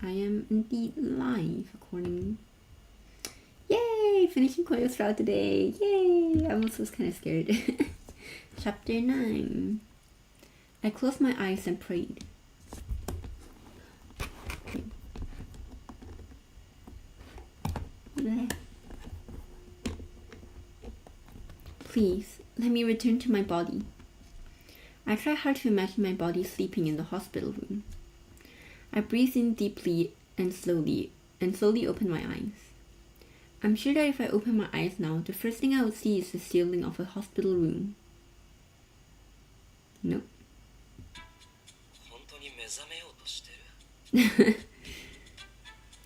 I am indeed live, according... Yay! Finishing Koyo's route today! Yay! I almost was kind of scared. Chapter 9. I closed my eyes and prayed. Okay. Please, let me return to my body. I try hard to imagine my body sleeping in the hospital room. I breathe in deeply and slowly open my eyes. I'm sure that if I open my eyes now, the first thing I would see is the ceiling of a hospital room. Nope.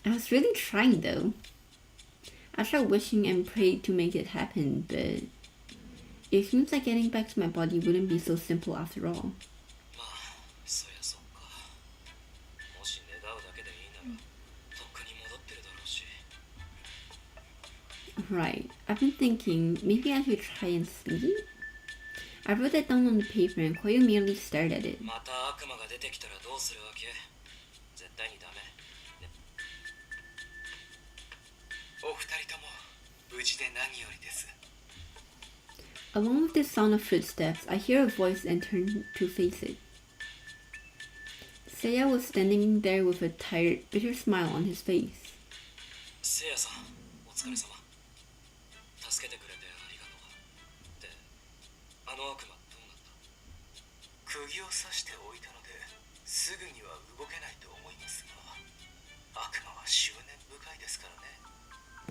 I was really trying though. I tried wishing and prayed to make it happen, but it seems like getting back to my body wouldn't be so simple after all. Right, I've been thinking maybe I should try and sleep? I wrote that down on the paper and Koyo merely stared at it. Along with the sound of footsteps, I hear a voice and turn to face it. Seiya was standing there with a tired, bitter smile on his face. Seiya-san, お疲れ様。助けてくれてありがとう。で、あの悪魔どうなった？釘を刺しておいたので、すぐには動けないと思いますが、悪魔は執念深いですからね。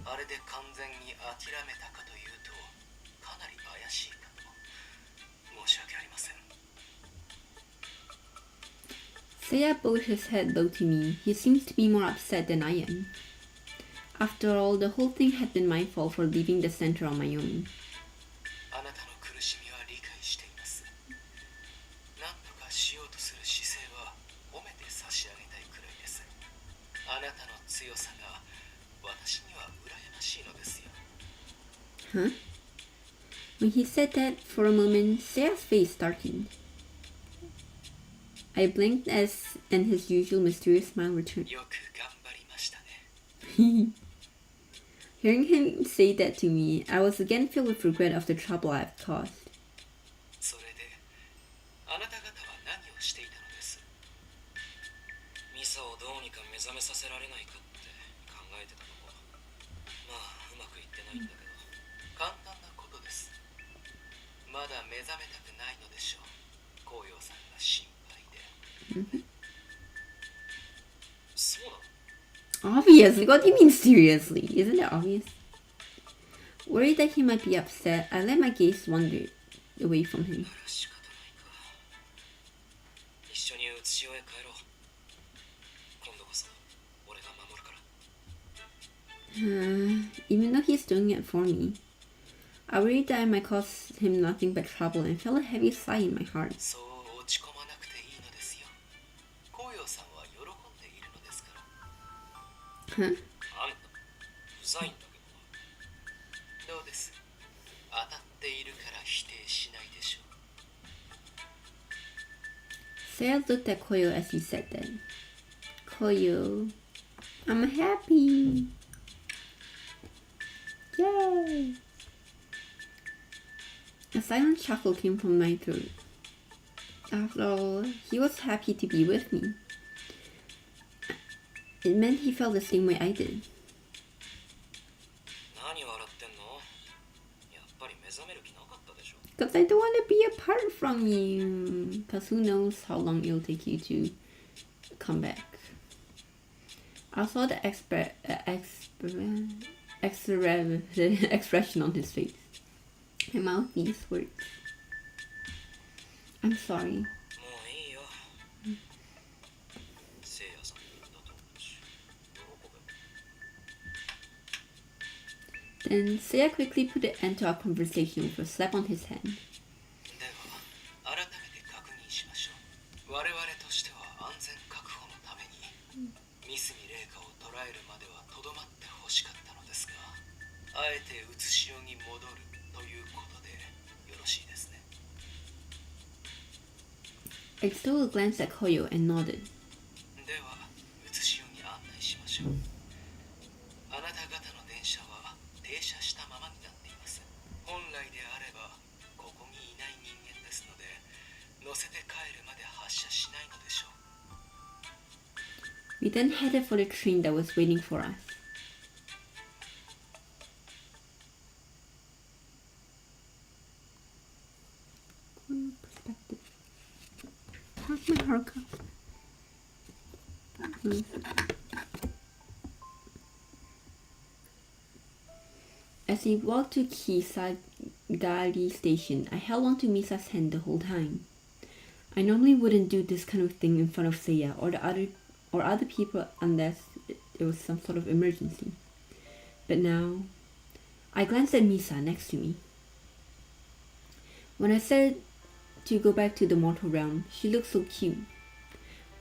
あれで完全に諦めたかというと、かなり怪しいかと。申し訳ありません。Seiya bowed his head low to me. He seems to be more upset than I am. After all, the whole thing had been my fault for leaving the center on my own. Huh? When he said that, for a moment, Seiya's face darkened. I blinked and his usual mysterious smile returned. Hearing him say that to me, I was again filled with regret of the trouble I had caused. Mm-hmm. Obvious? What do you mean seriously? Isn't it obvious? Worried that he might be upset, I let my gaze wander away from him. Even though he's doing it for me, I worried that I might cause him nothing but trouble and felt a heavy sigh in my heart. Huh? Seiya looked at Koyo as he said that. Koyo, I'm happy. Yay! A silent chuckle came from my throat. After all, he was happy to be with me. It meant he felt the same way I did. Because I don't want to be apart from you. Because who knows how long it'll take you to come back. I saw the expression on his face. I mouthed these words. I'm sorry. Then Seiya quickly put an end to our conversation with a slap on his hand. I stole a glance at Koyo and nodded. We then headed for the train that was waiting for us. Perspective. How's my haircut? As we walked to Kisagari station, I held on to Misa's hand the whole time. I normally wouldn't do this kind of thing in front of Seiya or other people unless it was some sort of emergency. But now, I glanced at Misa next to me. When I said to go back to the mortal realm, she looked so cute.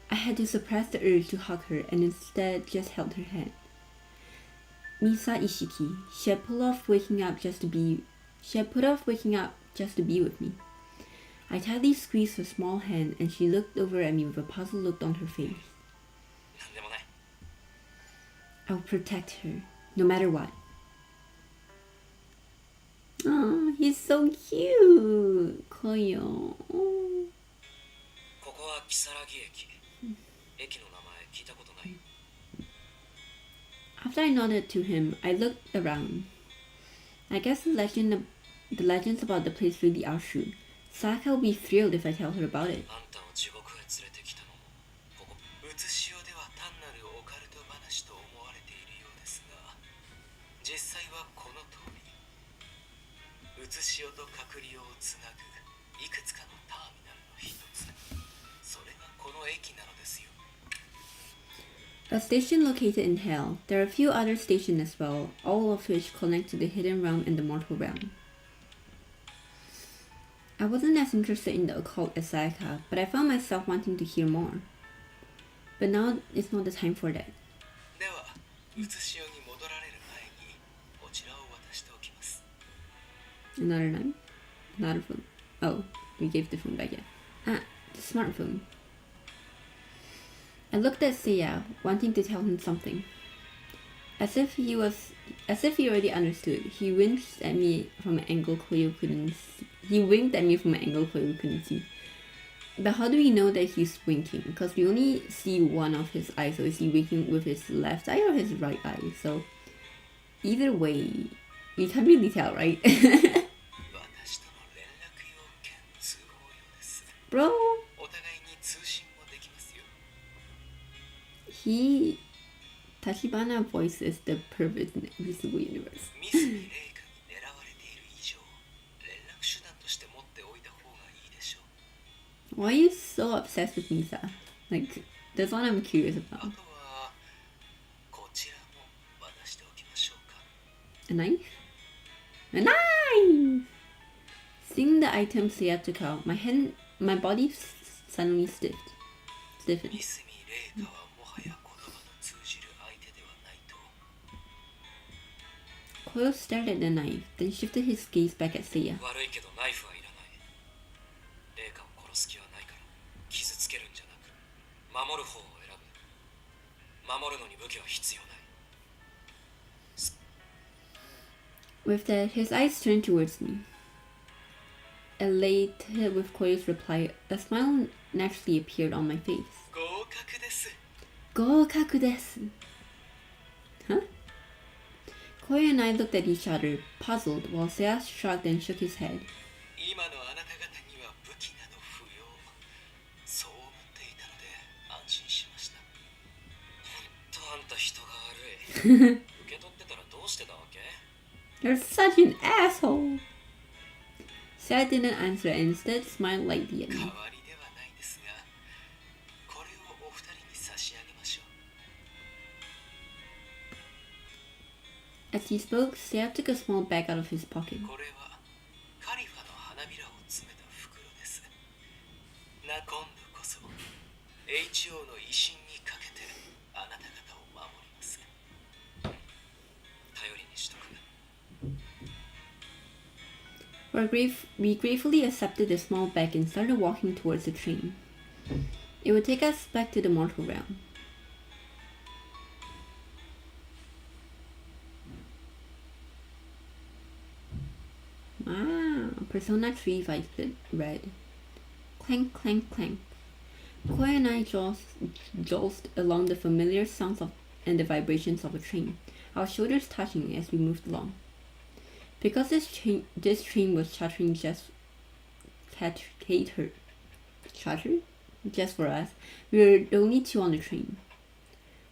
I had to suppress the urge to hug her and instead just held her hand. Misa Ishiki, she had put off waking up just to be with me. I tightly squeezed her small hand and she looked over at me with a puzzled look on her face. I will protect her, no matter what. Oh, he's so cute, Koyo. After I nodded to him, I looked around. I guess the legends about the place really are true. Sayaka will be thrilled if I tell her about it. A station located in Hell. There are a few other stations as well, all of which connect to the hidden realm and the mortal realm. I wasn't as interested in the occult as Sayaka, but I found myself wanting to hear more. But now it's not the time for that. Another knife? Another phone. Oh, we gave the phone back yet. Ah, the smartphone. I looked at Seiya, wanting to tell him something. As if he already understood, he winked at me from an angle Koyo couldn't see. But how do we know that he's winking? Because we only see one of his eyes, so is he winking with his left eye or his right eye? So either way, we can't really tell, right? Bro! Tachibana voices the pervert in every single universe. Why are you so obsessed with Misa? Like, that's what I'm curious about. A knife? A knife! Seeing the item Seiya took out, my body suddenly stiffened. Koyo stared at the knife, then shifted his gaze back at Seiya. With that, his eyes turned towards me. Elated with Koyo's reply, a smile naturally appeared on my face. Goukaku desu. Huh? Koyo and I looked at each other, puzzled, while Seiya shrugged and shook his head. You're such an asshole! Seiya didn't answer and instead smiled lightly at me. As he spoke, Seiya took a small bag out of his pocket. We gratefully accepted the small bag and started walking towards the train. It would take us back to the mortal realm. Wow, Persona 3 Violet Red. Clank, clank, clank. Koyo and I jolted along the familiar sounds and the vibrations of a train, our shoulders touching as we moved along. Because this train was chattering just for us, we were the only two on the train.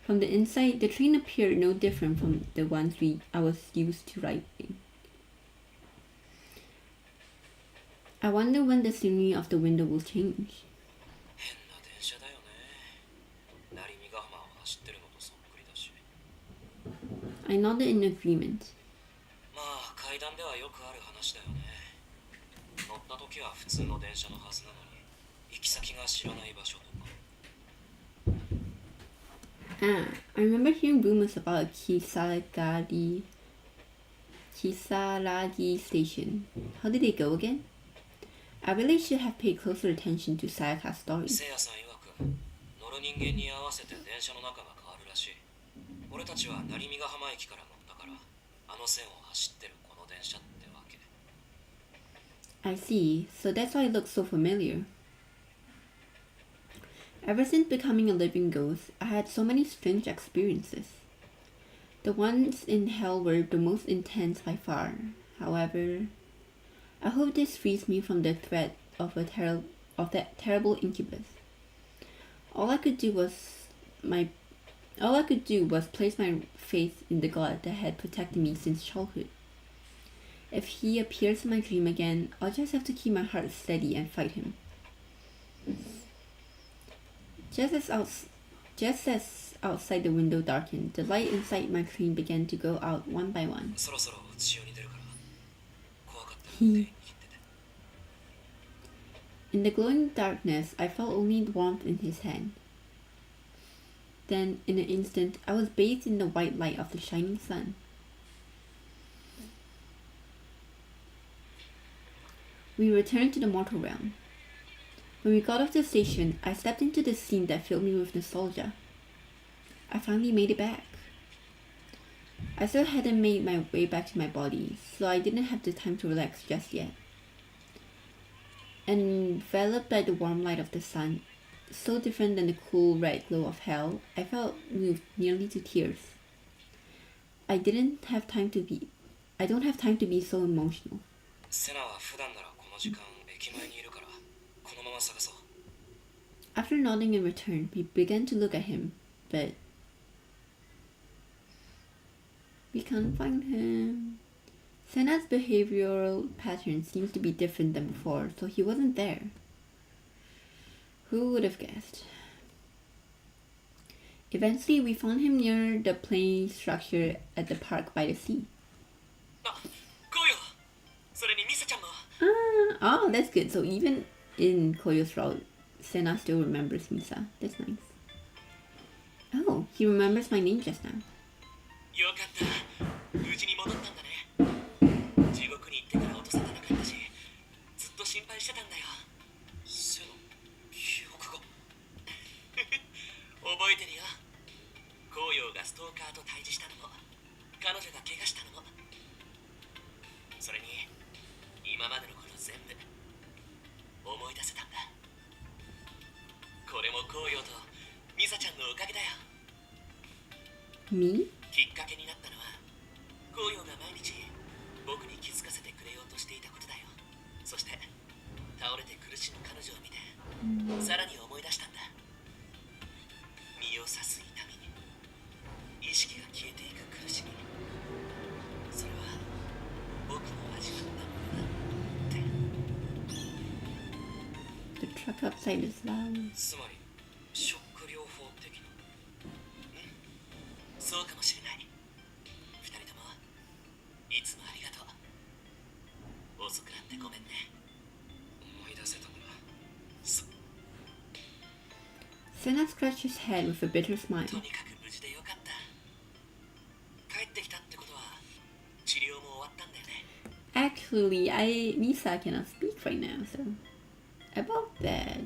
From the inside, the train appeared no different from the ones I was used to riding. I wonder when the scenery of the window will change. I nodded in agreement. I remember hearing rumors about Kisaragi station. How did they go again? I really should have paid closer attention to Sayaka's story. I see, so that's why it looks so familiar. Ever since becoming a living ghost, I had so many strange experiences. The ones in hell were the most intense by far. However, I hope this frees me from the threat of that terrible incubus. All I could do was place my faith in the God that had protected me since childhood. If he appears in my dream again, I'll just have to keep my heart steady and fight him. Just as outside the window darkened, the light inside my train began to go out one by one. In the glowing darkness, I felt only warmth in his hand. Then, in an instant, I was bathed in the white light of the shining sun. We returned to the mortal realm. When we got off the station, I stepped into the scene that filled me with nostalgia. I finally made it back. I still hadn't made my way back to my body, so I didn't have the time to relax just yet. Enveloped by the warm light of the sun, so different than the cool red glow of hell, I felt moved nearly to tears. I don't have time to be so emotional. After nodding in return, we began to look at him, but we can't find him. Senna's behavioral pattern seems to be different than before, so he wasn't there. Who would have guessed? Eventually, we found him near the play structure at the park by the sea. Oh, that's good. So even in Koyo's route, Senna still remembers Misa. That's nice. Oh, he remembers my name just now. Me? The truck outside is loud. Senna scratched his head with a bitter smile. Actually, Misa cannot speak right now, so about that.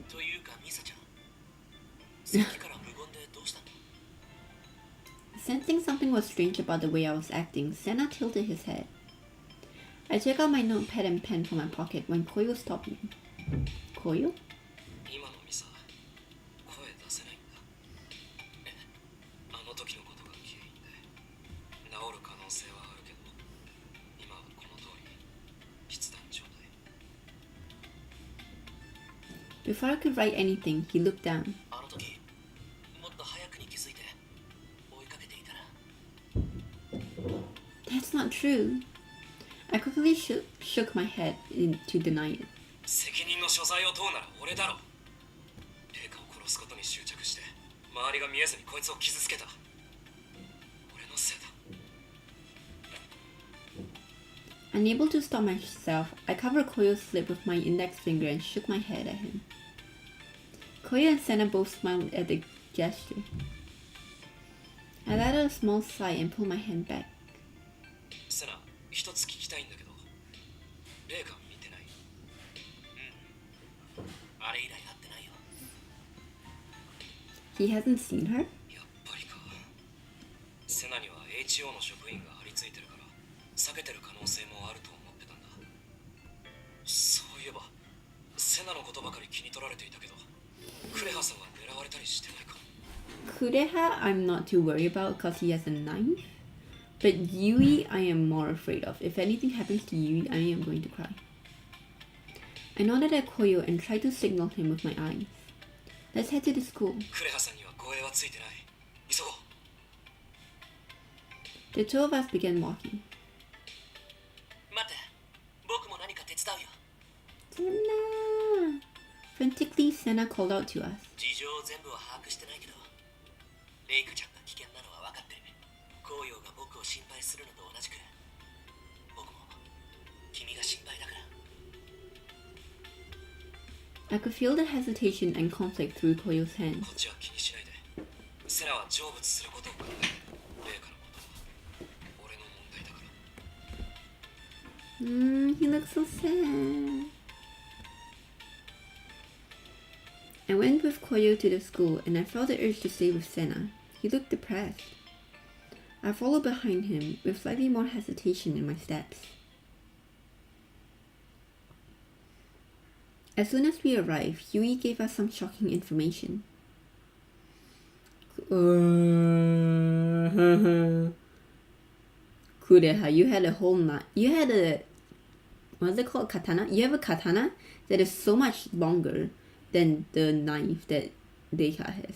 Sensing something was strange about the way I was acting, Senna tilted his head. I took out my notepad and pen from my pocket when Koyo stopped me. Koyo? Before I could write anything, he looked down. あの時もっと早くに気づいて追いかけていたら That's not true. I quickly shook my head to deny it. 責任の所在を問うなら俺だろ。麗華を殺すことに執着して周りが見えずにこいつを傷つけた。俺のせいだ。 Unable to stop myself, I covered Koyo's lip with my index finger and shook my head at him. Koyo and Senna both smiled at the gesture. I let out a small sigh and pulled my hand back. セナ、一つ聞きたいんだけど、麗華見てない？うん。あれ以来会ってないよ。He hasn't seen her? やっぱりか。セナには HO の職員が張り付いてるから、避けてる可能性もあると思ってたんだ。そういえば、セナのことばかり気に取られていたけど、クレハさんは狙われたりしてないか？ Kureha I'm not too worried about because he has a knife. But Yui I am more afraid of. If anything happens to Yui, I am going to cry. I nodded at Koyo and tried to signal him with my eyes. Let's head to the school. クレハさんには護衛はついてない。急ごう。 The two of us began walking. 待って、僕も何か手伝うよ。 Senna! Frantically, Senna called out to us. 事情を全部は把握してないけど、レイカちゃんが危険なのは分かってる。紅葉が僕を心配するのと同じく、僕も君が心配だから。 I could feel the hesitation and conflict through Koyo's こ hands. っちは気にしないで。セナは成仏することを考える。レイカのことは俺の問題だから。He looks so sad. I went with Koyo to the school and I felt the urge to stay with Senna. He looked depressed. I followed behind him with slightly more hesitation in my steps. As soon as we arrived, Yui gave us some shocking information. Kureha, you had a whole knot. You had a... What's it called? Katana? You have a katana that is so much longer than the knife that Reika has.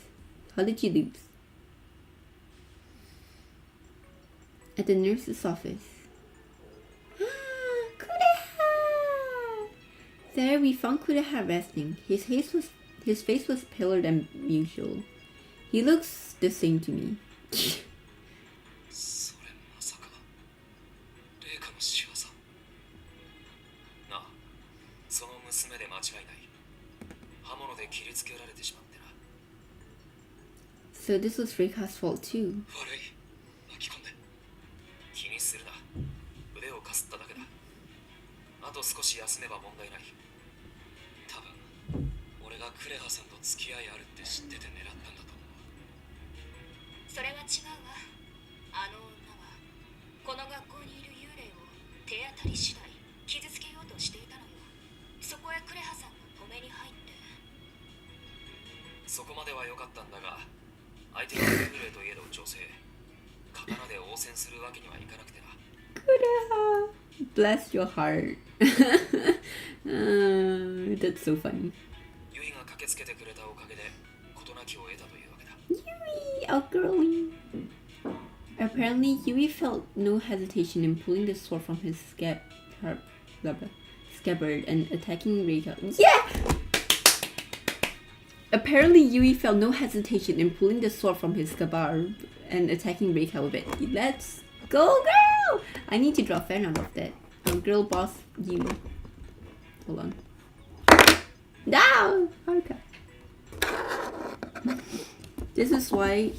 How did you lose? At the nurse's office. Kureha! There we found Kureha resting. His face was paler than usual. He looks the same to me. それまさかレイカの仕業。なあ、その娘で間違いない。刃物で切りつけられてしまってな。 So this was Reika's fault too. 悪い。巻き込んで。気にするな。腕をかすっただけだ。あと少し休めば問題ない。多分俺がクレハさんと付き合いあるって知ってて狙ったんだと思う。それは違うわ。あの女はこの学校にいる幽霊を手当たり次第傷つけようとしていたのよ。そこへクレハさんが止めに入って。そこまでは良かったんだが、相手は幽霊といえど女性。刀で応戦するわけにはいかなくてな。Kureha! Bless your heart. That's so funny. ユイが駆けつけてくれたおかげで事なきを得たというわけだ。 Yui, our girlie. Apparently, Yui felt no hesitation in pulling the sword from his scabbard and attacking Reika. Yeah! Apparently, Yui felt no hesitation in pulling the sword from his scabbard and attacking Reika with it. Let's go, girl! I need to draw a fan out of that. Our girl boss, Yui. Hold on. No! Okay. This is why...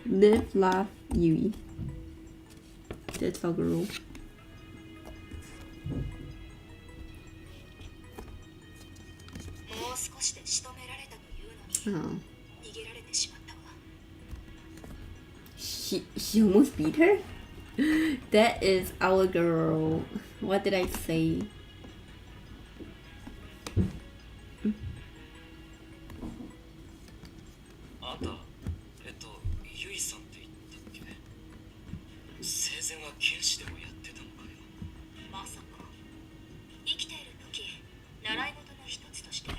live, laugh, Yui. That's our girl. もう少しで仕留められたというのに、逃げられてしまったわ。She almost beat her? That is our girl. What did I say? あんた、ユイさんって言ったっけ？生前は剣士でもやってたのかよ。まさか生きている時習い事の一つとして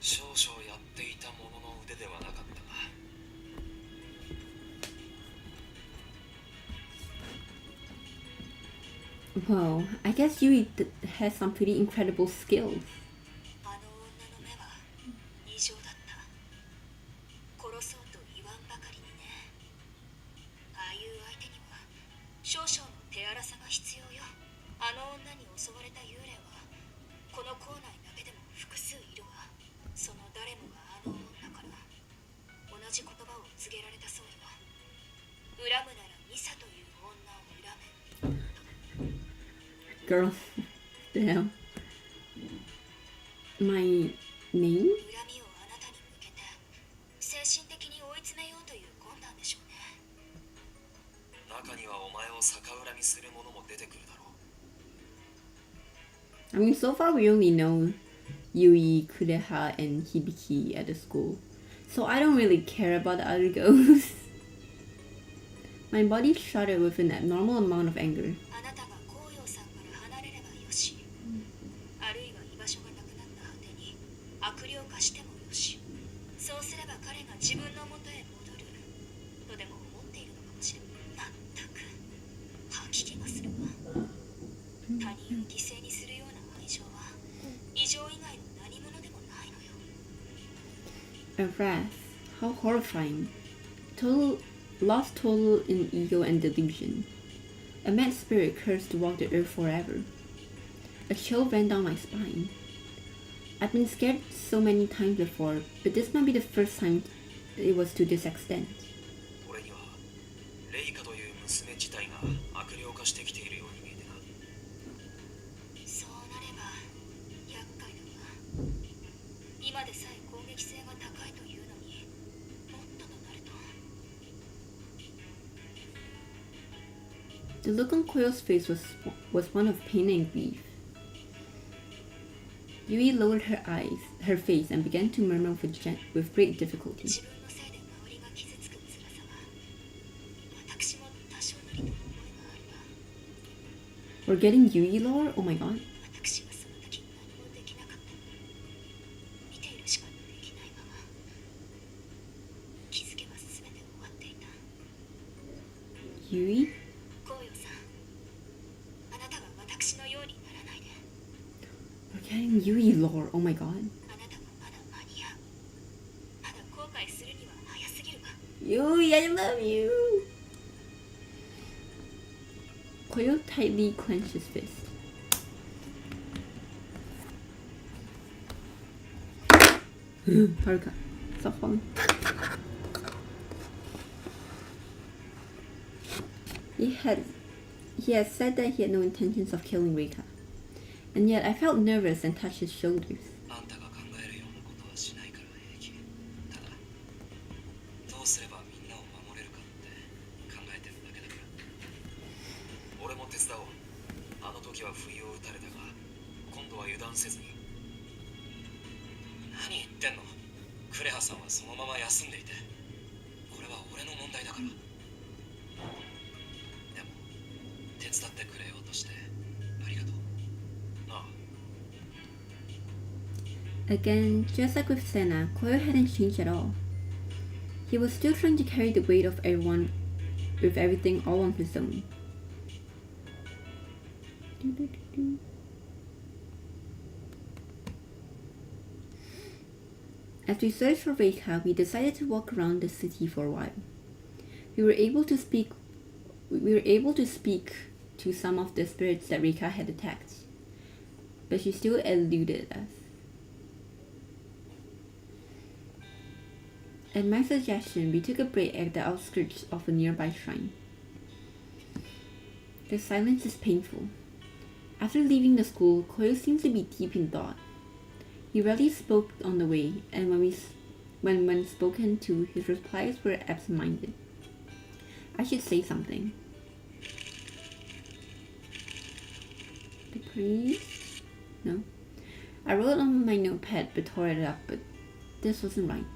少々やっていたものの腕ではなかったが。Wow, I guess Yui has some pretty incredible skills. あの女の目は異常だった。殺そうと言わんばかりにね。ああいう相手には少々の手荒さが必要よ。あの女に襲われた幽霊はこの校内だけでも複数いるわ。その誰もがあの女から同じ言葉を告げられたそうよ。恨むならミサという女を恨め。 Girl, damn. My name? 恨みをあなたに向けて精神的に追い詰めようという魂胆でしょうね。中にはお前を逆恨みする者も出てくるだろう。 I mean, so far we only know Yui, Kureha, and Hibiki at the school. So I don't really care about the other ghosts. My body shuddered with an abnormal amount of anger. あなたが紅葉さんから離れればよし、あるいは居場所がなくなった果てに悪霊化してもよし。そうすれば彼が自分の元へ戻るとでも思っているのかもしれない。まったく吐き気がするわ。他人を犠牲にするような愛情は異常以外の何者でもないのよ。 A wrath. How horrifying. Lost total in ego and delusion. A mad spirit cursed to walk the earth forever. A chill ran down my spine. I've been scared so many times before, but this might be the first time it was to this extent. 俺にはレイカという娘自体が悪霊化してきているように見えてな。そうなれば厄介だわ。今でさえ攻撃性が高いというのにもっととなると。 The look on Koyo's face was one of pain and grief. Yui lowered her face, and began to murmur with great difficulty. 自分のせいで周りが傷つく辛さは私も多少なりの思いがあるわ。 We're getting Yui lore? Oh my god. 私はその時何もできなかった。見ているしかできないまま気づけば全て終わっていた。 Yui? 紅葉さん、あなたは私のようにならないで。 We're getting Yui lore. Oh my god. あなたはまだ間に合う。まだ後悔するには早すぎるわ。 Yui, I love you! Koyo tightly clenched his fist. Haruka, stop falling. He had said that he had no intentions of killing Reika. And yet I felt nervous and touched his shoulders. あんたが考えるようなことはしないから平気。ただどうすればみんなを守れるかって考えてるだけだから。俺も手伝おう。あの時は不意を打たれたが今度は油断せずに。何言ってんの。クレハさんはそのまま休んでいて、これは俺の問題だから。でも手伝ってくれようとしてありがとう。ああ。 Again, just like with Senna, Koyo hadn't changed at all. He was still trying to carry the weight of everything all on his own. As we searched for Reika, we decided to walk around the city for a while. We were able to speak to some of the spirits that Reika had attacked, but she still eluded us. At my suggestion, we took a break at the outskirts of a nearby shrine. The silence is painful. After leaving the school, Koyo seemed to be deep in thought. He rarely spoke on the way, and when spoken to, his replies were absent-minded. I should say something. The priest? No. I wrote on my notepad but tore it up, but this wasn't right.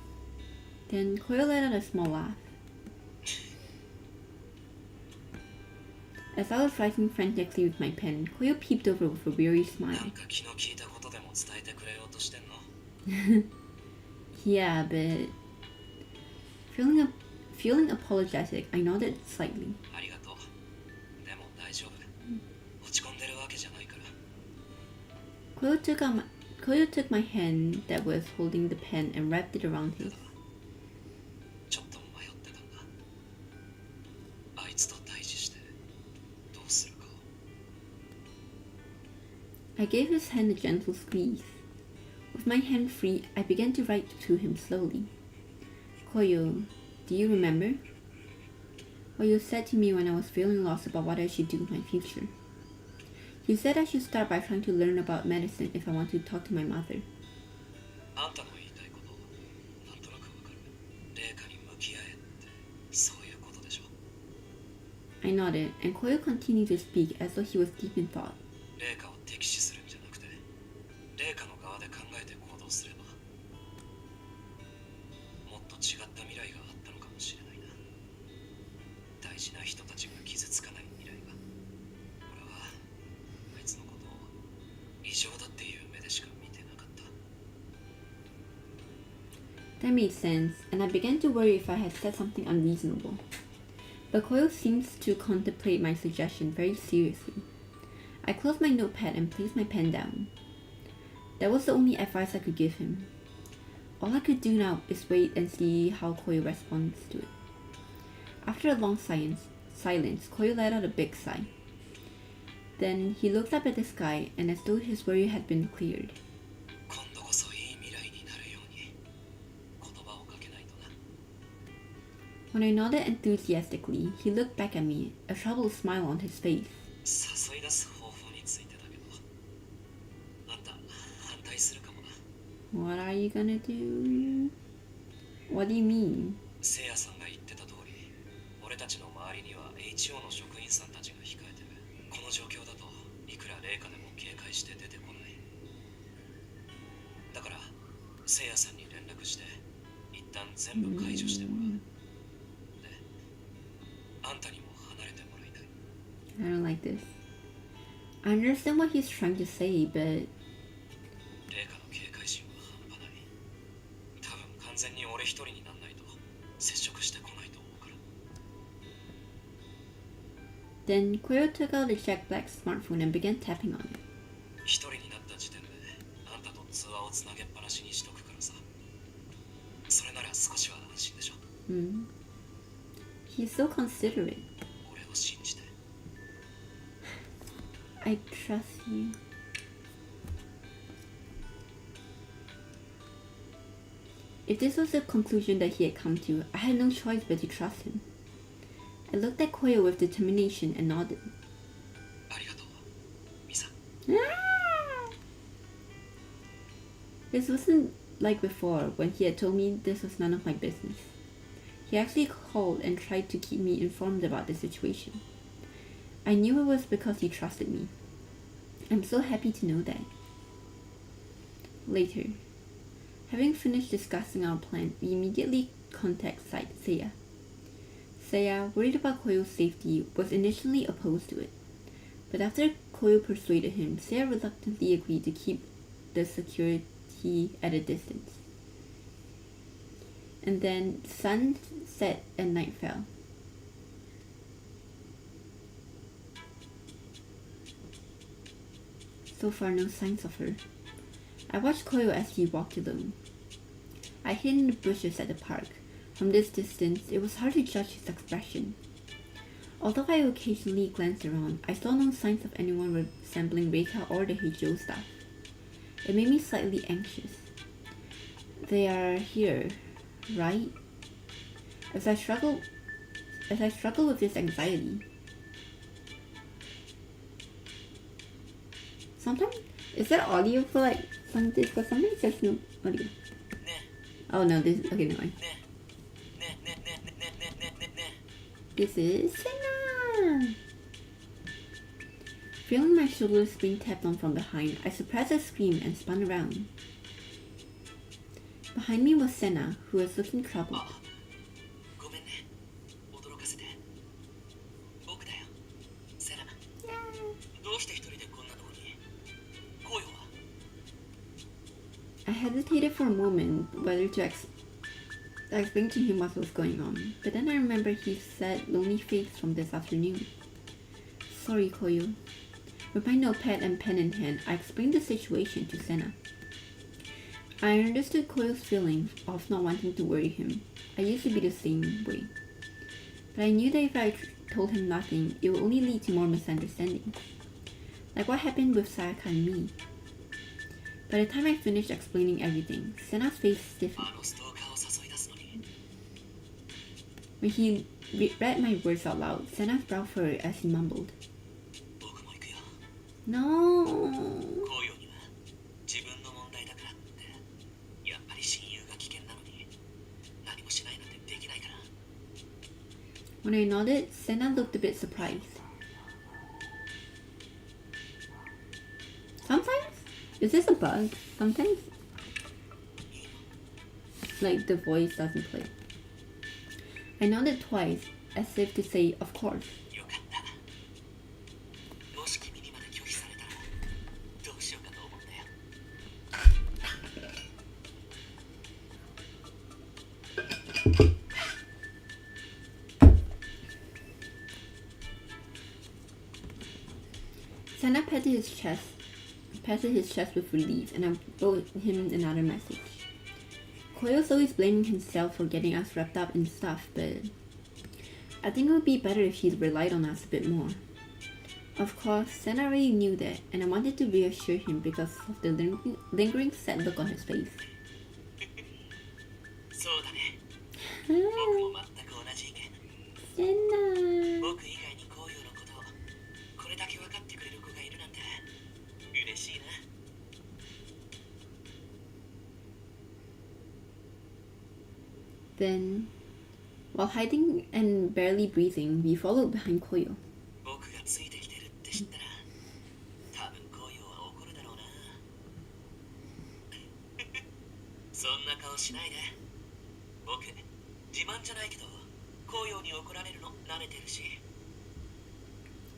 Then Koyo let out a small laugh. As I was writing frantically with my pen, Koyo peeped over with a weary smile. なんか気の利いたことでも伝えてくれようとしてんの？ Yeah, but feeling apologetic, I nodded slightly. ありがとう。でも大丈夫。落ち込んでるわけじゃないから。Koyo took my hand that was holding the pen and wrapped it around his. ちょっと迷ってたんだ。あいつと対峙してどうするか。I gave his hand a gentle squeeze. With my hand free, I began to write to him slowly. Koyo, do you remember? What you said to me when I was feeling lost about what I should do in my future. You said I should start by trying to learn about medicine if I want to talk to my mother. あんたの言いたいこと、なんとなくわかる。麗華に向き合えって、そういうことでしょ。I nodded, and Koyo continued to speak as though he was deep in thought. 麗華を敵視するんじゃなくて、麗華の側で考えて行動すれば、もっと違った未来があったのかもしれないな。大事な人たちが傷つかない未来が。俺はあいつのことを異常だっていう目でしか見てなかった。 That made sense, and I began to worry if I had said something unreasonable. But Koyo seems to contemplate my suggestion very seriously. I closed my notepad and placed my pen down. That was the only advice I could give him. All I could do now is wait and see how Koyo responds to it. After a long silence, Koyo let out a big sigh. Then he looked up at the sky, and as though his worry had been cleared. 今度こそいい未来になるように言葉をかけないとな。 When I nodded enthusiastically, he looked back at me, a troubled smile on his face. 誘い出す方法についてだけど、あんた反対するかもな。 What are you gonna do? What do you mean? せいやさんが言ってた通り、俺たちの周りには HO の職員さんたちが控えてる。この状況だといくら麗華でも警戒して出てこない。だからせいやさんに連絡して一旦全部解除してもらう。で、あんたにも離れてもらいたい。 I don't like this. I understand what he's trying to say, but 麗華の警戒心は半端ない。多分完全に俺一人になんないと接触してこないと思うから。 then Koyo took out a Jack Black smartphone and began tapping on it. 一人になった時点であんたと通話をつなげっぱなしにしとくからさ。それなら少しは安心でしょ。 He's so considerate. 俺を信じて。 I trust you. If this was the conclusion that he had come to, I had no choice but to trust him. I looked at Koyo with determination and nodded. ありがとう、ミサ。 This wasn't like before when he had told me this was none of my business. He actually called and tried to keep me informed about the situation. I knew it was because he trusted me. I'm so happy to know that. Later, having finished discussing our plan, we immediately contacted Seiya. Seiya, worried about Koyo's safety, was initially opposed to it. But after Koyo persuaded him, Seiya reluctantly agreed to keep the security at a distance. And then sun set and night fell. So far, no signs of her. I watched Koyo as he walked alone. I hid in the bushes at the park. From this distance, it was hard to judge his expression. Although I occasionally glanced around, I saw no signs of anyone resembling Reika or the Heijo staff. It made me slightly anxious. They are here, right? As I struggle with this anxiety. Sometimes, is that audio for like something? Because sometimes there's no audio. Oh no, this, okay, never mind. This is Senna! Feeling my shoulders being tapped on from behind, I suppressed a scream and spun around. Behind me was Senna, who was looking troubled. ごめんね。驚かせて。僕だよ。セナ。どうして一人でこんなとこに？コヨは？ I hesitated for a moment whether to explain to him what was going on, but then I remembered his sad, lonely face from this afternoon. Sorry, Koyo. With my notepad and pen in hand, I explained the situation to Senna. I understood Koyo's feelings of not wanting to worry him. I used to be the same way. But I knew that if I told him nothing, it would only lead to more misunderstandings. Like what happened with Sayaka and me. By the time I finished explaining everything, Senna's face stiffened. When he read my words out loud, Senna's brow furrowed as he mumbled. No. When I nodded, Senna looked a bit surprised. Sometimes? Is this a bug? Sometimes? Like the voice doesn't play. I nodded twice, as if to say, of course. Senna patted his chest with relief, and I wrote him another message. Koyo's always blaming himself for getting us wrapped up in stuff, but I think it would be better if he relied on us a bit more. Of course, Senna already knew that, and I wanted to reassure him because of the lingering sad look on his face. Senna. Then, while hiding and barely breathing, we followed behind Koyo.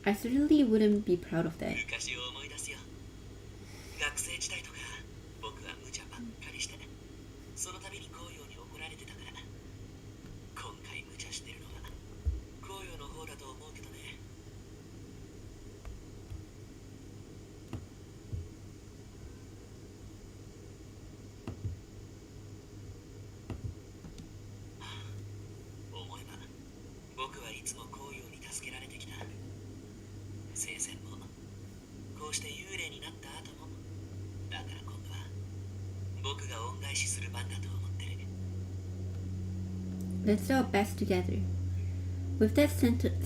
I certainly wouldn't be proud of that. Let's do our best together. With that sentiment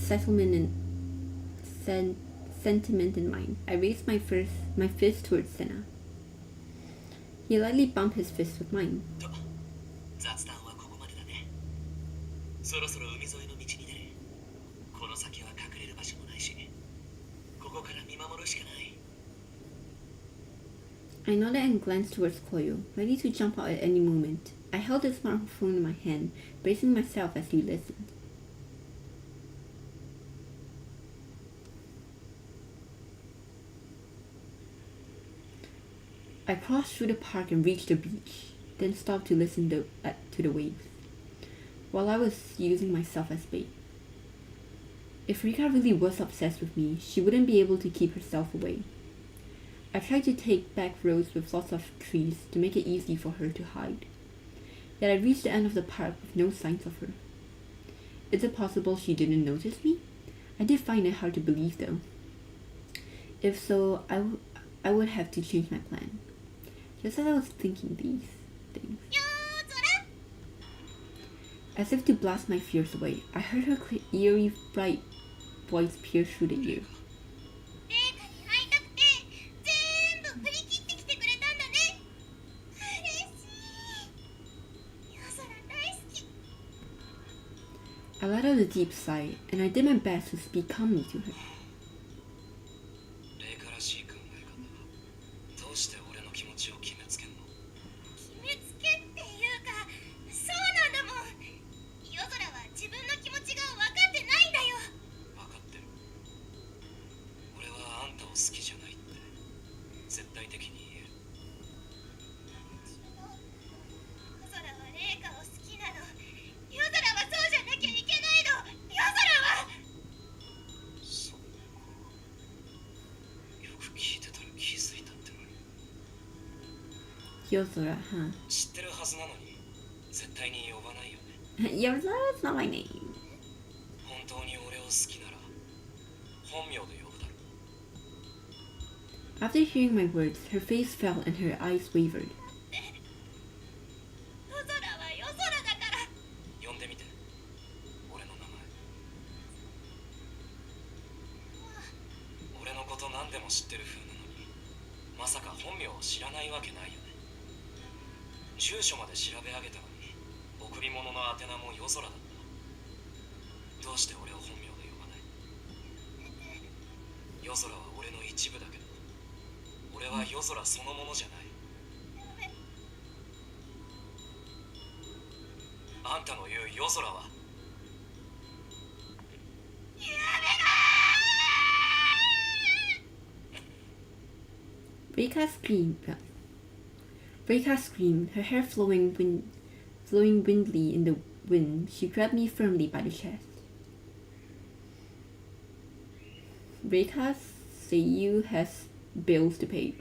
in mind, I raised my fist towards Senna. He lightly bumped his fist with mine. I nodded and glanced towards Koyo, ready to jump out at any moment. I held the smartphone in my hand, bracing myself as he listened. I crossed through the park and reached the beach, then stopped to listen to the waves, while I was using myself as bait. If Rika really was obsessed with me, she wouldn't be able to keep herself away. I tried to take back roads with lots of trees to make it easy for her to hide. Yet I reached the end of the park with no signs of her. Is it possible she didn't notice me? I did find it hard to believe though. If so, I would have to change my plan. Just as I was thinking these things. As if to blast my fears away, I heard her eerie, bright voice pierce through the ear. I let out a deep sigh, and I did my best to speak calmly to her. Yozora, huh? 知ってるはずなのに絶対に呼ばないよね。 Yozora's not my name. 本当に俺を好きなら本名で呼ぶだろ。 After hearing my words, her face fell and her eyes wavered. 夜空は夜空だから。呼んでみて、俺の名前。俺のこと何でも知ってる風なのに、まさか本名を知らないわけないよね。住所まで調べ上げたのに贈り物の宛名も夜空だった。どうして俺を本名で呼ばない？夜空は俺の一部だけど、俺は夜空そのものじゃない。あんたの言う夜空はReika screamed, her hair flowing windily in the wind. She grabbed me firmly by the chest. Reika Seiyu has bills to pay.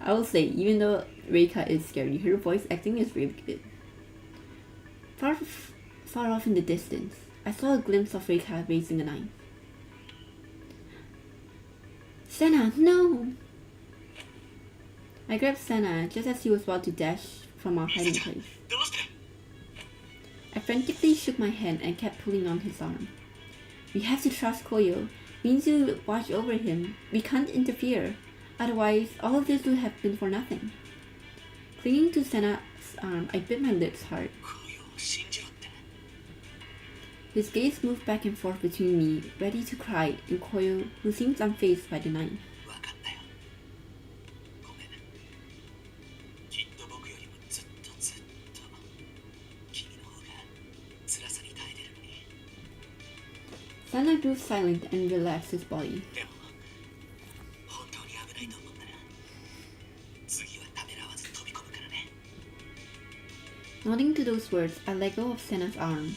I will say, even though Reika is scary, her voice acting is really good. Far off in the distance, I saw a glimpse of Reika raising a knife. Senna, no! I grabbed Senna just as he was about to dash from our hiding place. I frantically shook my hand and kept pulling on his arm. We have to trust Koyo. We need to watch over him. We can't interfere. Otherwise, all of this would have been for nothing. Clinging to Senna's arm, I bit my lips hard. His gaze moved back and forth between me, ready to cry, and Koyo, who seemed unfazed by the knife. Senna grew silent and relaxed his body. Nodding to those words, I let go of Senna's arm.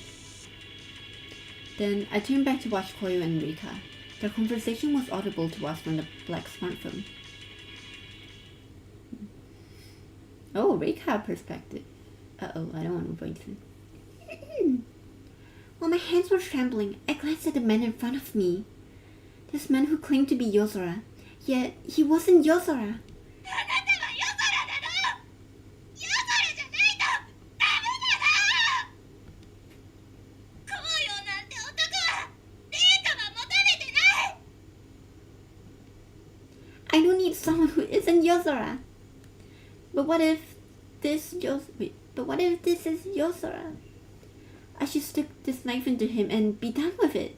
Then I turned back to watch Koyo and Reika. Their conversation was audible to us from the black smartphone. Oh, Reika perspective. Uh-oh, I don't want to voice it. While my hands were trembling, I glanced at the man in front of me. This man who claimed to be Yozora, yet he wasn't Yozora. I don't need someone who isn't Yozora. But what if this is Yozora? I should stick this knife into him and be done with it.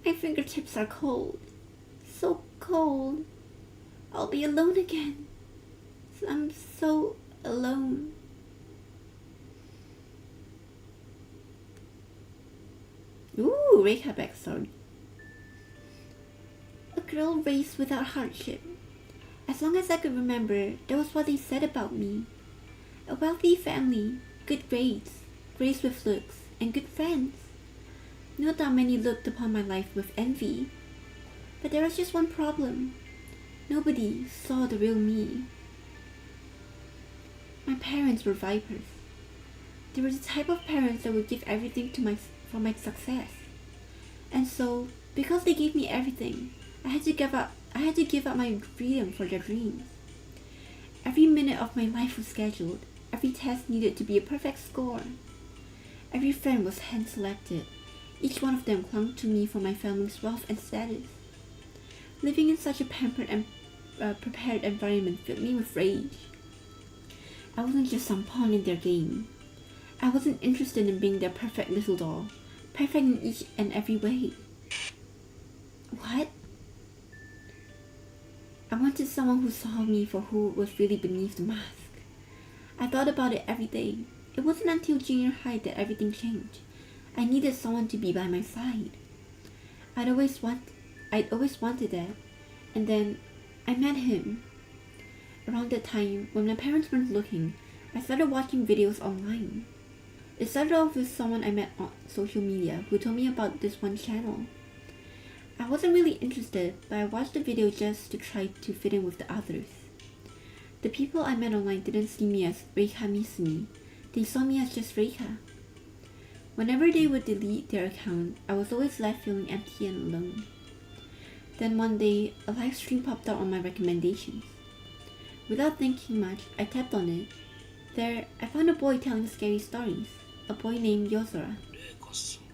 My fingertips are cold. So cold. I'll be alone again. I'm so alone. Ooh, Reika backstory. A girl raised without hardship. As long as I could remember, that was what they said about me. A wealthy family, good grades, graced with looks, and good friends. No doubt many looked upon my life with envy. But there was just one problem. Nobody saw the real me. My parents were vipers. They were the type of parents that would give everything for my success. And so, because they gave me everything, I had to give up my freedom for their dreams. Every minute of my life was scheduled. Every test needed to be a perfect score. Every friend was hand-selected. Each one of them clung to me for my family's wealth and status. Living in such a pampered and prepared environment filled me with rage. I wasn't just some pawn in their game. I wasn't interested in being their perfect little doll, perfect in each and every way. What? I wanted someone who saw me for who was really beneath the mask. I thought about it every day. It wasn't until junior high that everything changed. I needed someone to be by my side. I'd always wanted that. And then I met him. Around that time, when my parents weren't looking, I started watching videos online. It started off with someone I met on social media who told me about this one channel. I wasn't really interested, but I watched the video just to try to fit in with the others. The people I met online didn't see me as Reika Misumi. They saw me as just Reika. Whenever they would delete their account, I was always left feeling empty and alone. Then one day, a live stream popped out on my recommendations. Without thinking much, I tapped on it. There, I found a boy telling scary stories. A boy named Yozora. レイカさんか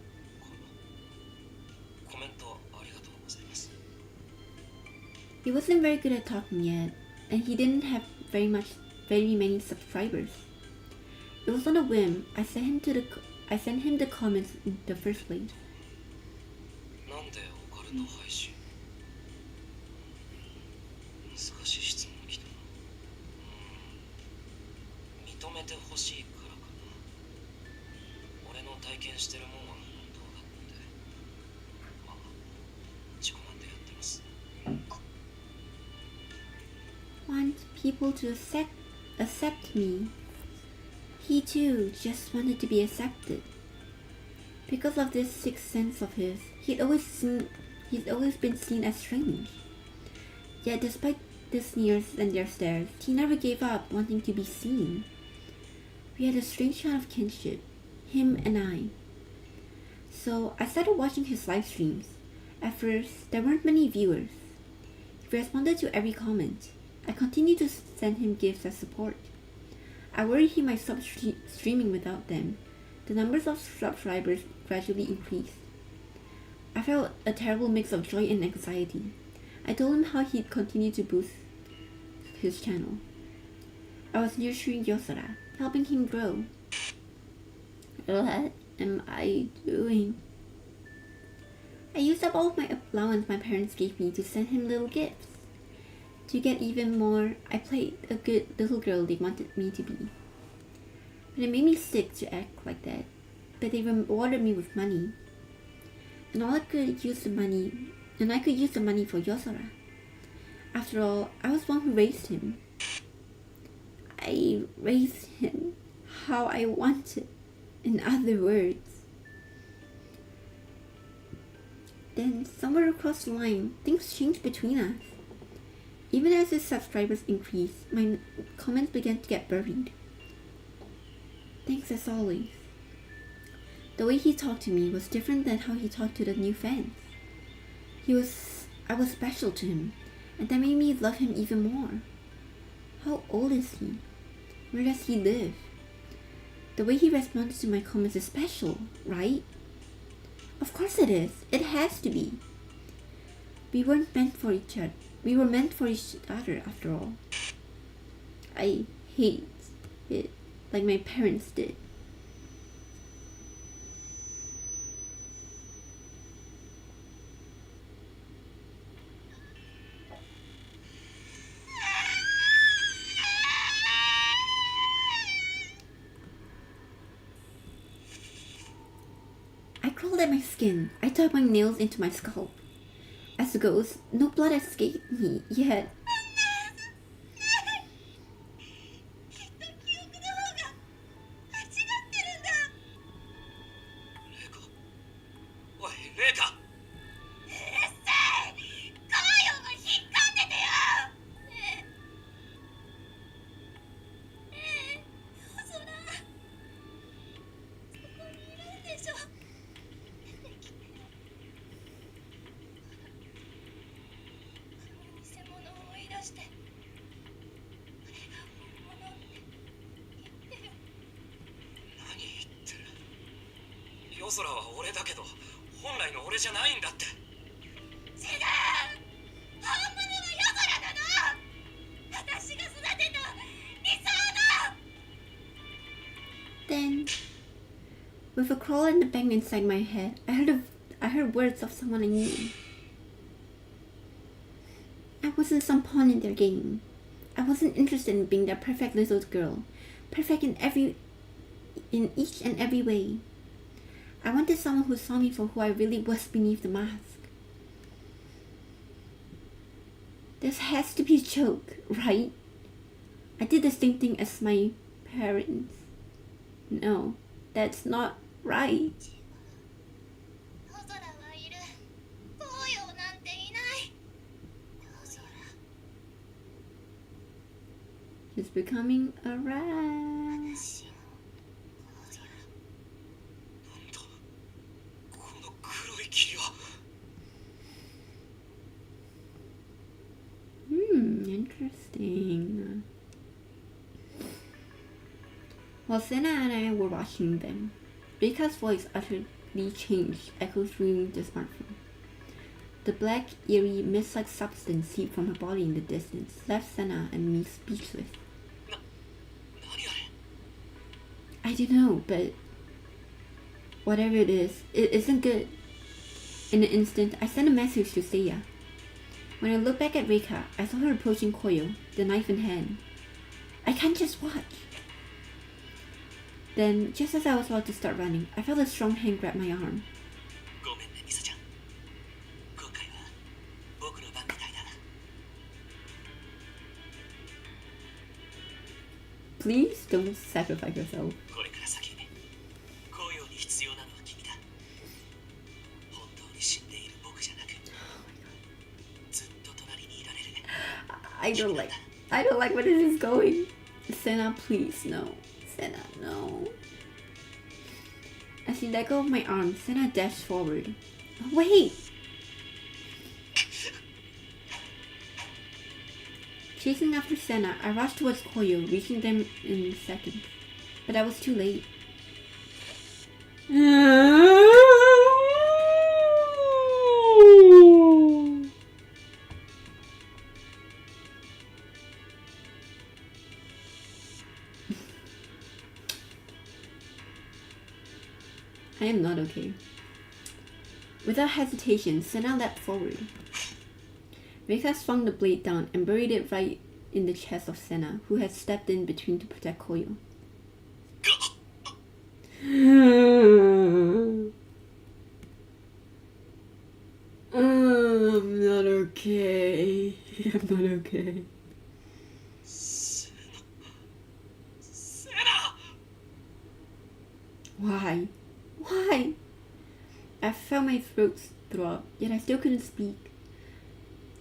な。コメントありがとうございます。 He wasn't very good at talking yet, and he didn't have very many subscribers. It was on a whim. I sent him the comments in the first place. なんでオカルト配信、難しい質問来たな。認めてほしいからかな。俺の体験してるもんは本当だって。まあ自己なんてやってます。 Want people to accept me. He too just wanted to be accepted. Because of this sixth sense of his, he's always been seen as strange. Yet despite the sneers and their stares, he never gave up wanting to be seen. We had a strange kind of kinship, him and I. So I started watching his live streams. At first, there weren't many viewers. He responded to every comment. I continued to send him gifts as support. I worried he might stop streaming without them. The numbers of subscribers gradually increased. I felt a terrible mix of joy and anxiety. I told him how he'd continue to boost his channel. I was nurturing Yosara, helping him grow. What am I doing? I used up all of my allowance my parents gave me to send him little gifts. To get even more, I played a good little girl they wanted me to be. And it made me sick to act like that, but they rewarded me with money. And I could use the money for Yosara. After all, I was one who raised him. I raised him how I wanted, in other words. Then, somewhere across the line, things changed between us. Even as his subscribers increased, my comments began to get buried. Thanks as always. The way he talked to me was different than how he talked to the new fans. I was special to him, and that made me love him even more. How old is he? Where does he live? The way he responded to my comments is special, right? Of course it is. It has to be. We weren't meant for each other. We were meant for each other after all. I hate it like my parents did. I crawled at my skin. I dug my nails into my scalp. As a ghost, no blood escaped me yet. 夜空は俺だけど本来の俺じゃないんだって。違う、本物は夜空なの。私が育てた理想の。 Then, with a crawl and a bang inside my head, I heard words of someone I knew. I wasn't some pawn in their game. I wasn't interested in being that perfect little girl, perfect in each and every way. I wanted someone who saw me for who I really was beneath the mask. This has to be a joke, right? I did the same thing as my parents. No, that's not right. 夜空はいる。紅葉な is becoming a rat. なんだこの黒い霧は。 Interesting. While Senna and I were watching them, Rika's voice utterly changed, echoed through the smartphone. The black, eerie, mist-like substance seeped from her body in the distance, left Senna and me speechless. I don't know, but whatever it is, it isn't good. In an instant, I sent a message to Seiya. When I looked back at Reika, I saw her approaching Koyo, the knife in hand. I can't just watch. Then, just as I was about to start running, I felt a strong hand grab my arm. Please don't sacrifice yourself. I don't like where this is going. Senna, please, no. Senna, no. As he let go of my arm, Senna dashed forward. Wait! Chasing after Senna, I rushed towards Koyo, reaching them in seconds. But I was too late. I am not okay. Without hesitation, Senna leapt forward. Reika swung the blade down and buried it right in the chest of Senna, who had stepped in between to protect Koyo. I'm not okay. I'm not okay. Senna! Why? Why? I felt my throat throb, yet I still couldn't speak.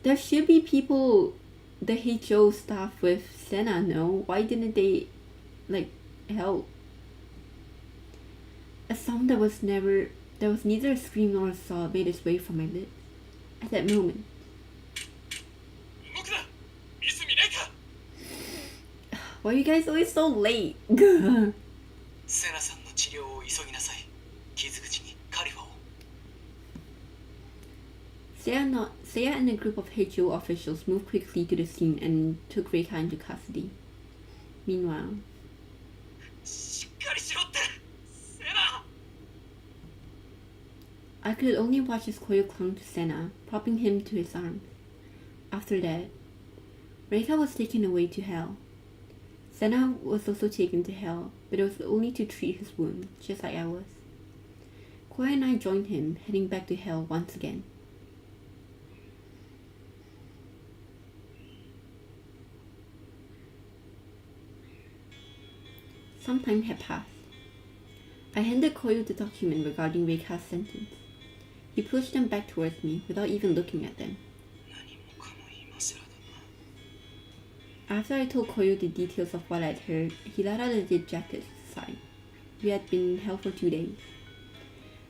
There should be people, the HO staff with Senna, no? Why didn't they, help? A sound that was neither a scream nor a sob made its way from my lips. At that moment. Why are you guys always so late? Seiya and a group of HO officials moved quickly to the scene and took Reika into custody. Meanwhile, I could only watch as Koyo clung to Senna, propping him to his arms. After that, Reika was taken away to hell. Senna was also taken to hell, but it was only to treat his wound, just like I was. Koyo and I joined him, heading back to hell once again. Some time had passed. I handed Koyo the document regarding Reika's sentence. He pushed them back towards me without even looking at them. After I told Koyo the details of what I'd heard, he let out a dejected sigh. We had been in hell for 2 days.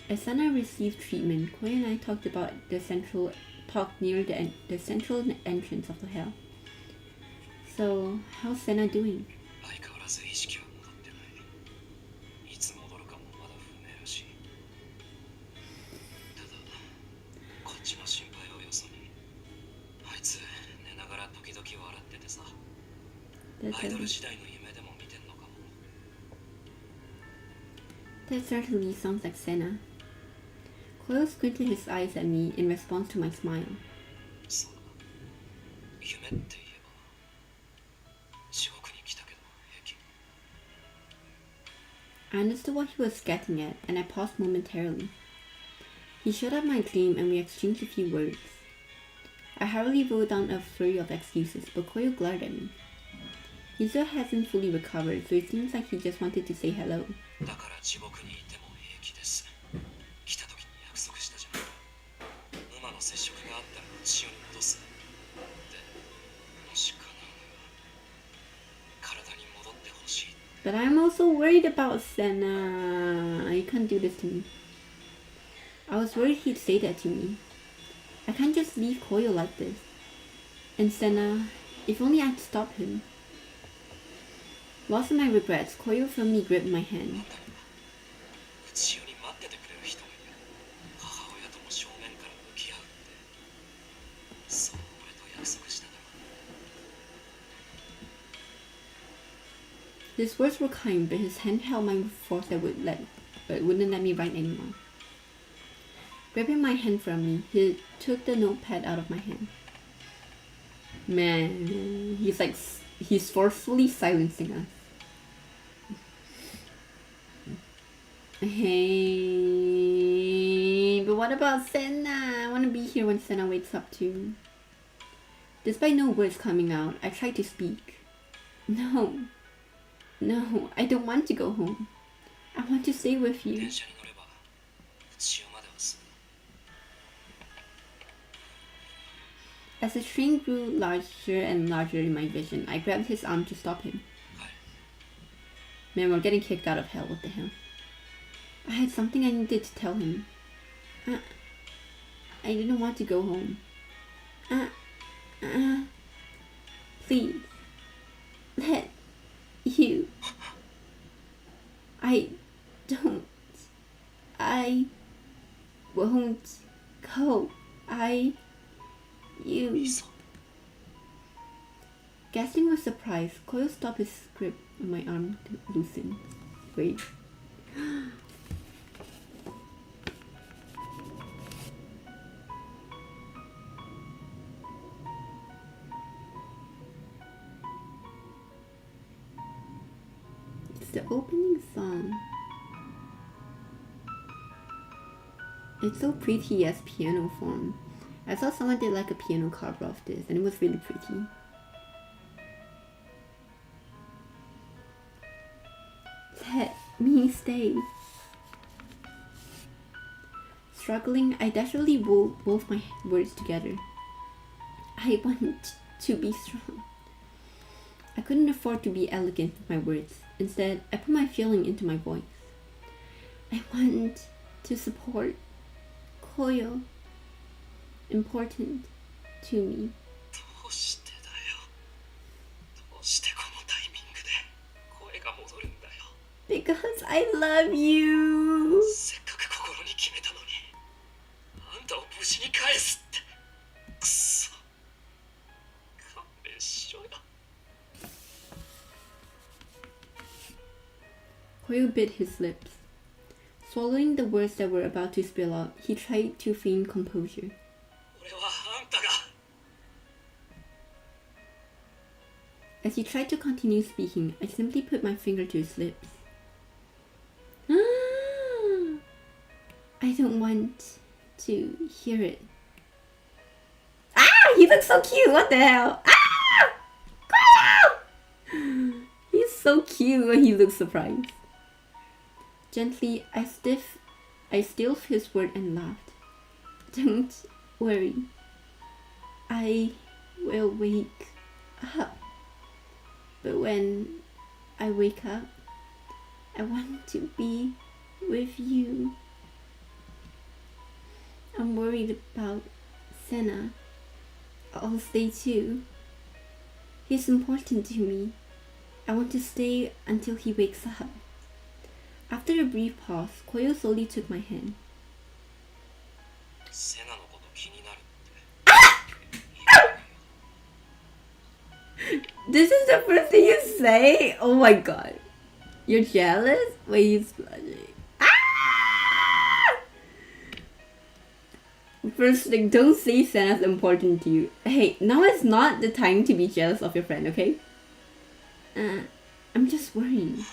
As Senna received treatment, Koyo and I talked near the central entrance of the hell. So, how's Senna doing? That certainly sounds like Senna. Koyo squinted his eyes at me in response to my smile. I understood what he was getting at, and I paused momentarily. He showed up my dream and we exchanged a few words. I hurriedly wrote down a flurry of excuses, but Koyo glared at me. He still hasn't fully recovered, so it seems like he just wanted to say hello. But I'm also worried about Senna. You can't do this to me. I was worried he'd say that to me. I can't just leave Koyo like this. And Senna, if only I'd stop him. Lost in my regrets, Koyo firmly gripped my hand. 内代に待っててくれる人がいる。母親とも正面から向き合うって。そう俺と約束しただろ。His words were kind, but his hand held my force that wouldn't let me write anymore. Grabbing my hand from me, he took the notepad out of my hand. Man, he's forcefully silencing us. Hey, but what about Senna? I want to be here when Senna wakes up too. Despite no words coming out, I tried to speak. No, I don't want to go home. I want to stay with you. As the train grew larger and larger in my vision, I grabbed his arm to stop him. Man, we're getting kicked out of hell. What the hell? I had something I needed to tell him. I didn't want to go home. Please. Let you. I won't go. You. Gasping with surprise, Koyo stopped his grip on my arm to loosen. Wait. It's the opening song. It's so pretty as piano form. I saw someone did like a piano cover of this and it was really pretty. Let me stay. Struggling, I desperately wove my words together. I want to be strong. I couldn't afford to be elegant with my words. Instead, I put my feeling into my voice. I want to support Koyo. Important to me. Because I love you. Koyo bit his lips. Swallowing the words that were about to spill out, he tried to feign composure. As he tried to continue speaking, I simply put my finger to his lips. I don't want to hear it. Ah! He looks so cute! What the hell? Ah! He's so cute when he looks surprised. Gently, I stilled his word and laughed. Don't worry. I will wake up. But when I wake up, I want to be with you. I'm worried about Senna. I'll stay too. He's important to me. I want to stay until he wakes up. After a brief pause, Koyo slowly took my hand. This is the first thing you say? Oh my god. You're jealous? Wait, he's blushing. Ah! First thing, don't say Senna's important to you. Hey, now is not the time to be jealous of your friend, okay? I'm just worried.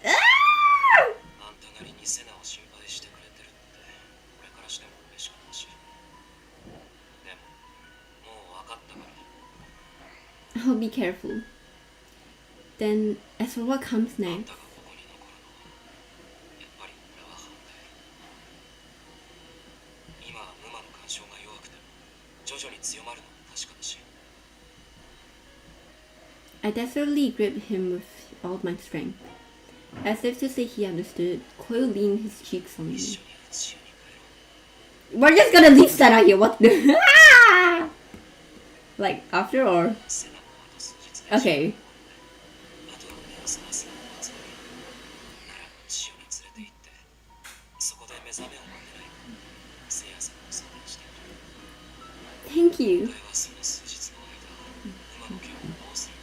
Ah! I'll be careful. Then, as for what comes next, I desperately gripped him with all my strength. As if to say he understood, Koyo leaned his cheeks on 一 me. 緒に宇宙に帰ろう We're just gonna leave that out here. What the? Like after or セナもあと数日で okay. あとは目を覚ますのを待つのみなら千代に連れて行ってそこで目覚めを待ってないせいやさんも相談して Thank you. 俺はその数日の間馬の毛をどうする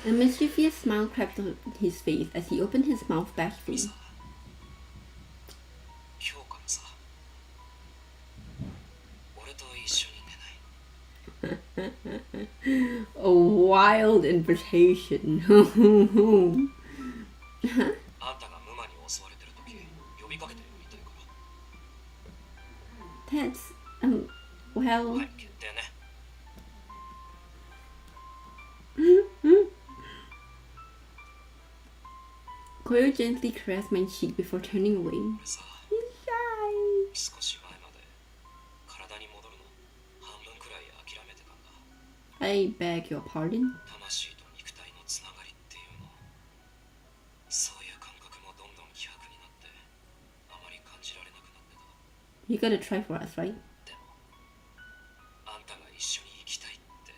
A mischievous smile crept on his face as he opened his mouth ミ bashfully. サ今日からさ俺と一緒に寝ない A wild invitation. あんたがムマに襲われてる時呼びかけてみたいから That's well. はい決定ね Koyo gently caressed my cheek before turning away. 俺さ He's shy. 少し前まで体に戻るの半分くらい諦めてたんだ I beg your pardon. 魂と肉体のつながりっていうのそういう感覚もどんどん希薄になってあまり感じられなくなってた You gotta try for us, right? でもあんたが一緒に生きたいって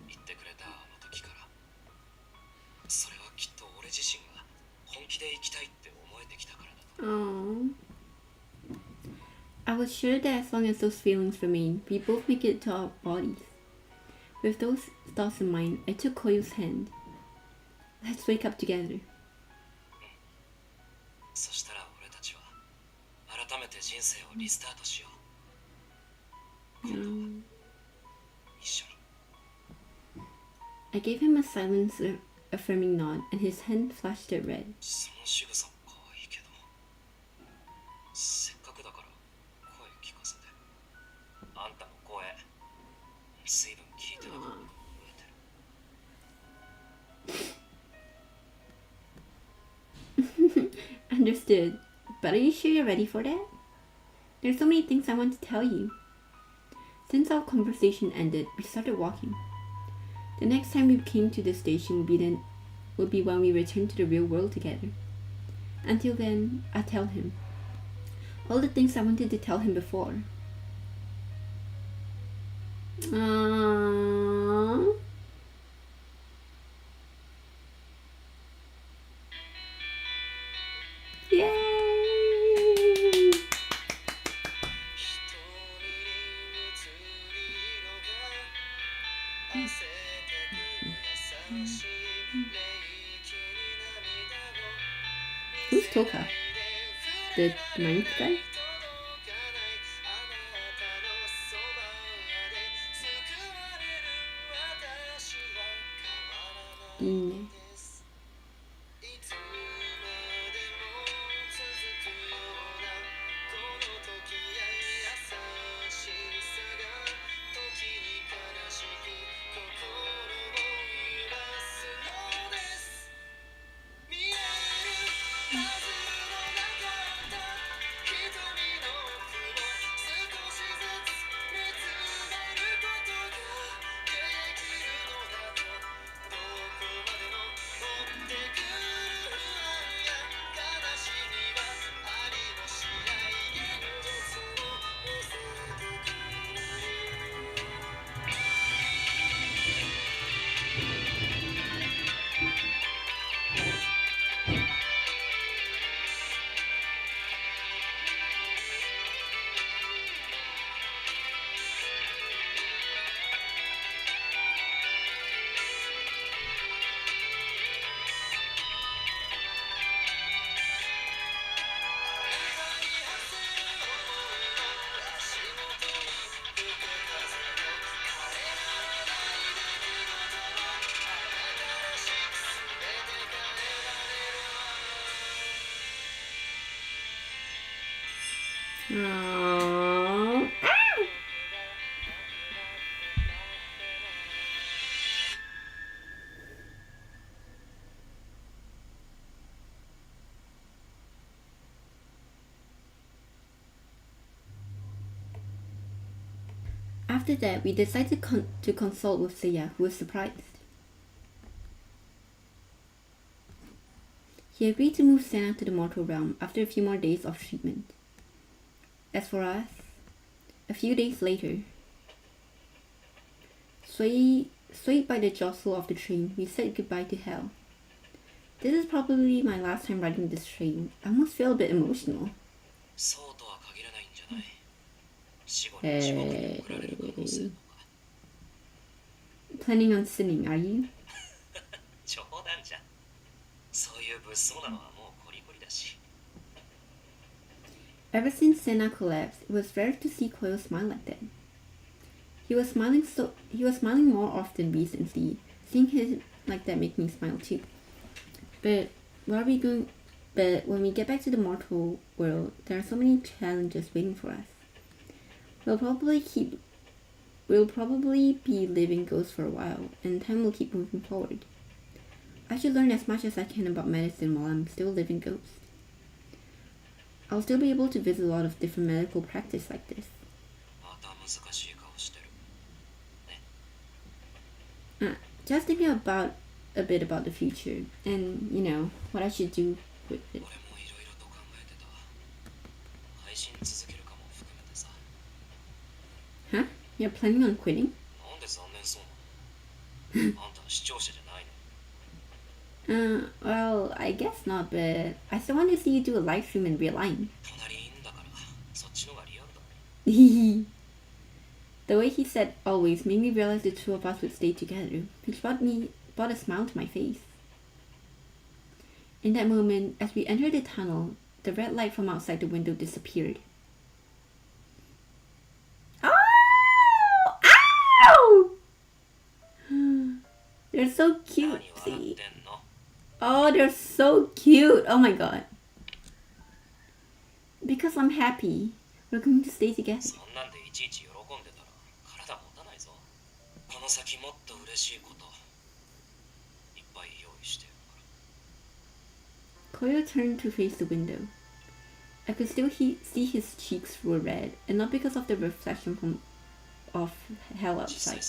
言ってくれたあの時からそれはきっと俺自身が本気で生きたいって思えてきたからだと Aww. I was sure that as long as those feelings remain, we both make it to our bodies. With those thoughts in mind, I took Koyo's hand. Let's wake up together. そしたら俺たちは改めて人生をリスタートしよう今度は一緒に I gave him a silent, affirming nod, and his hand flashed it red. その仕草も可愛いけどせっかくだから声聞かせてあんたの声随分聞いてたから覚えてる Understood. But are you sure you're ready for that? There's so many things I want to tell you. Since our conversation ended, we started walking. The next time we came to the station would be when we returned to the real world together. Until then, I tell him all the things I wanted to tell him before. Aww. Yay! 瞳に映り色が汗てく優しい冷気に涙を Who's Toka? The ninth guy? 届かないあなたのそばで救われる私は変わらないのですいつまでも続くようなこの時や優しさが時に悲しき心を揺らすのです見えるはずのなかった瞳の奥を少しずつ見つめることができるのだとどこまでも持ってくる不安や悲しみはありもしない現実を見せてくれる Aww. After After that, we decided to consult with Seiya, who was surprised. He agreed to move Senna to the mortal realm after a few more days of treatment. As for us, a few days later, swayed by the jostle of the train, we said goodbye to hell. This is probably my last time riding this train. I almost feel a bit emotional. Planning on sinning, are you? Ever since Senna collapsed, it was rare to see Koyo smile like that. He was smiling more often recently. Seeing him like that made me smile too. But when we get back to the mortal world, there are so many challenges waiting for us. We'll probably be living ghosts for a while, and time will keep moving forward. I should learn as much as I can about medicine while I'm still living ghost. I'll still be able to visit a lot of different medical practice like this. Just thinking about a bit about the future and, what I should do with it. Huh? You're planning on quitting? Well, I guess not, but I still want to see you do a live stream in real life. The way he said always made me realize the two of us would stay together, which brought a smile to my face. In that moment, as we entered the tunnel, the red light from outside the window disappeared. Oh! Ow! They're so cute, see? Oh, they're so cute! Oh my god. Because I'm happy. We're going to stay together. Koyo turned to face the window. I could still see his cheeks were red, and not because of the reflection of hell outside.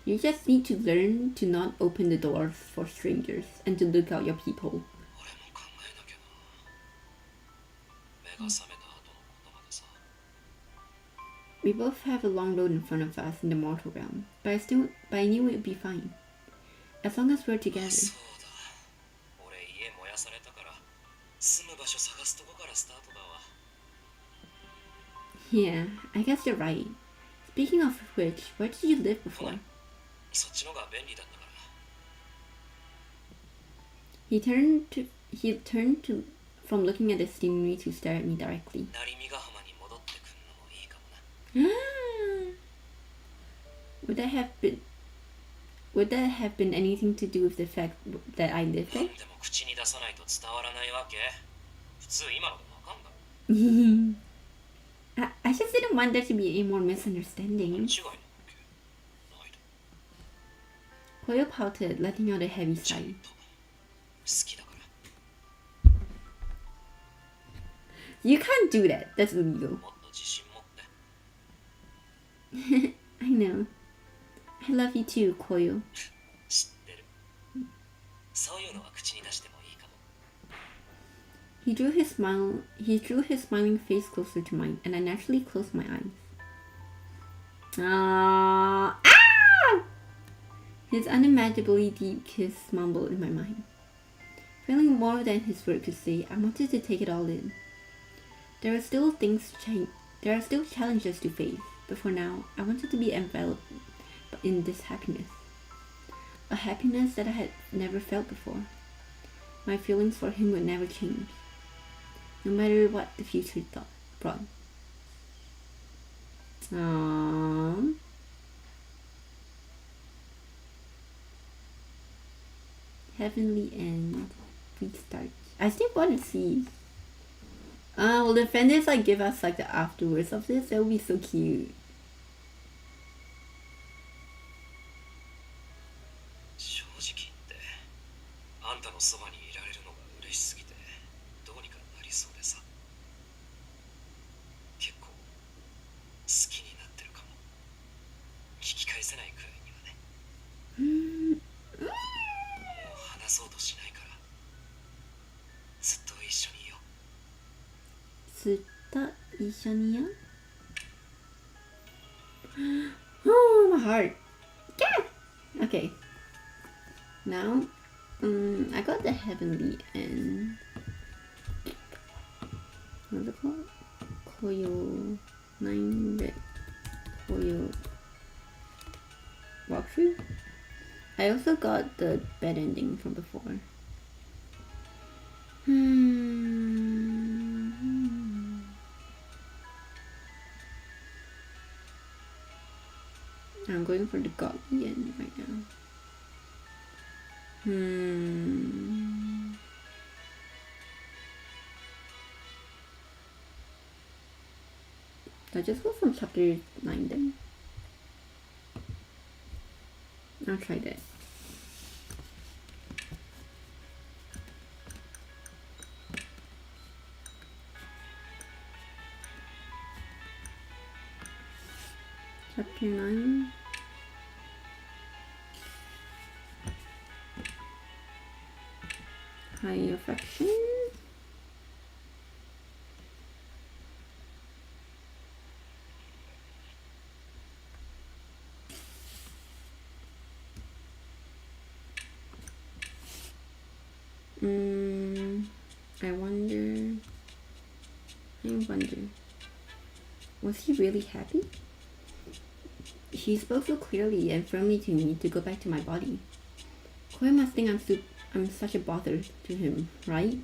You just need to learn to not open the doors for strangers and to look out your peephole. We both have a long road in front of us in the mortal realm, but I knew it would be fine. As long as we're together. Yeah, I guess you're right. Speaking of which, where did you live before? He turned from looking at the scenery to stare at me directly. Would that have been anything to do with the fact that I lived there? I just didn't want there to be any more misunderstandings. Koyo pouted, letting out a heavy sigh. You can't do that. That's illegal. I know. I love you too, Koyo. He drew his smiling face closer to mine, and I naturally closed my eyes. Ah! His unimaginably deep kiss mumbled in my mind. Feeling more than his word could say, I wanted to take it all in. There are still challenges to face, but for now, I wanted to be enveloped in this happiness. A happiness that I had never felt before. My feelings for him would never change, no matter what the future brought. Aww. Heavenly end. Restart. I still want to see. Will the fans give us the afterwards of this? That would be so cute. のそばにいられるのが嬉しすぎてどうにかなりそうでさ、結構好きになってるかも。聞き返せないくらいにはね。もう話そうとしないからずっと一緒にいよう。ずっと一緒によ。Oh, my heart. Yeah. Okay. Now, I got the heavenly and what's it called? Koyo 9 red Koyo walkthrough. I also got the bad ending from before. I'm going for the godly end right now. I just go from chapter 9 then. I'll try that. Chapter 9. High affection. I wonder, was he really happy? He spoke so clearly and firmly to me to go back to my body. Koyo must think I'm such a bother to him, right?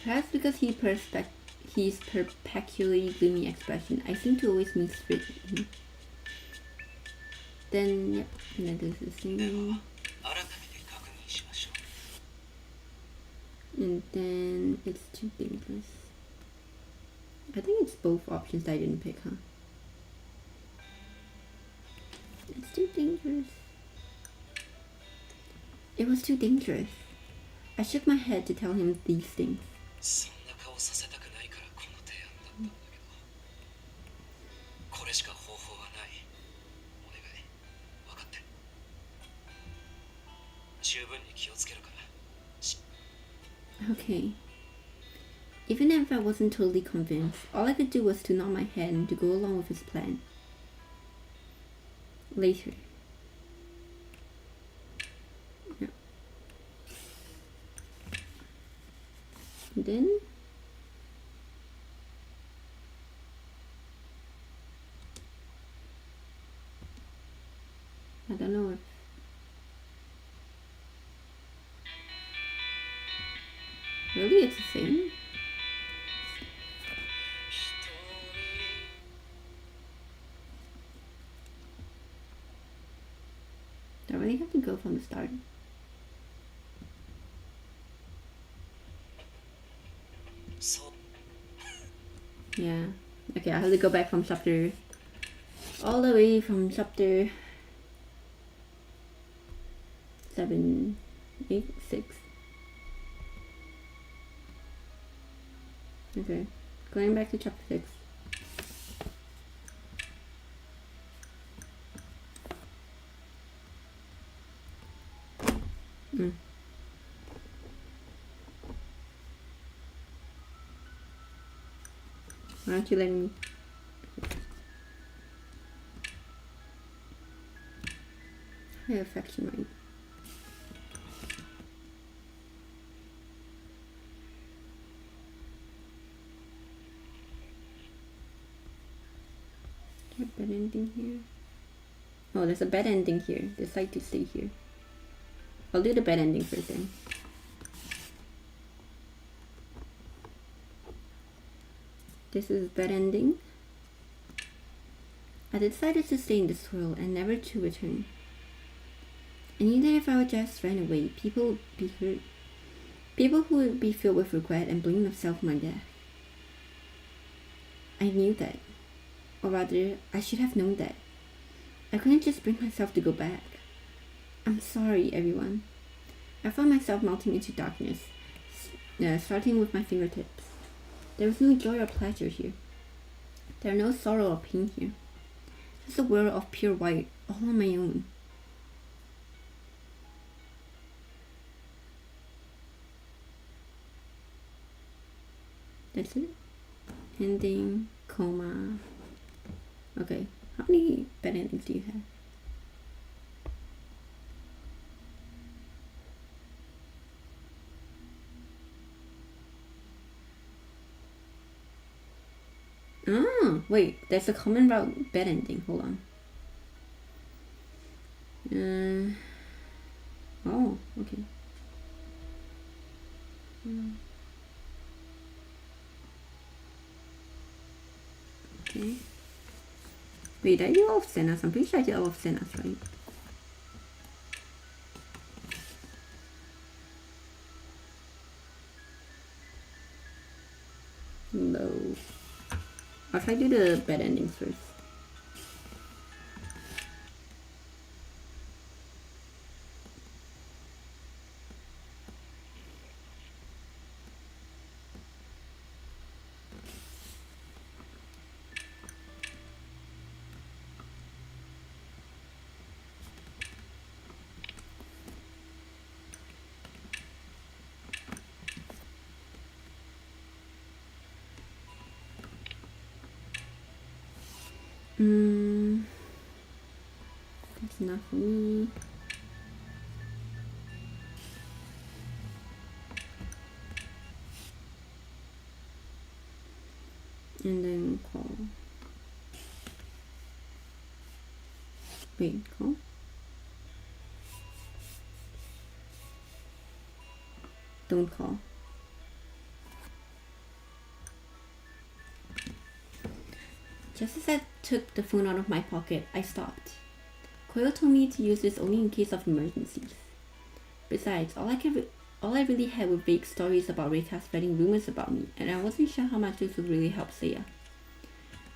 Perhaps because his perpetually gloomy expression, I seem to always misread him. Then, yep, and then there's this thing. And then it's too dangerous. I think it's both options that I didn't pick, huh? It's too dangerous. It was too dangerous. I shook my head to tell him these things. Okay. Even if I wasn't totally convinced, all I could do was to nod my head and to go along with his plan. Later. Yeah. And then I don't know if really it's the same. Do I really have to go from the start? Yeah. Okay, I have to go back from chapter all the way from chapter 7, 8, 6. Okay, going back to chapter 6. Why don't you let me? High affection rate. Is there a bad ending here? Oh, there's a bad ending here. Decide to stay here. I'll do the bad ending first then. This is bad ending. I decided to stay in this world and never to return. And even if I would just ran away, people would be hurt. People who would be filled with regret and blame themselves for my death. I knew that. Or rather, I should have known that. I couldn't just bring myself to go back. I'm sorry, everyone. I found myself melting into darkness, starting with my fingertips. There was no joy or pleasure here. There are no sorrow or pain here. Just a world of pure white, all on my own. That's it. Ending, coma. Okay, how many bad endings do you have? Oh, wait, there's a comment about bad ending. Hold on. Oh, okay. Okay. Wait, I do all of Senna's. I'm pretty sure I did all of Senna's, right? No. I'll try to do the bad endings first. That's enough for me. And then call. Wait, call? Don't call. Just as I took the phone out of my pocket, I stopped. Koyo told me to use this only in case of emergencies. Besides, all I really had were vague stories about Reika spreading rumors about me, and I wasn't sure how much this would really help Seiya.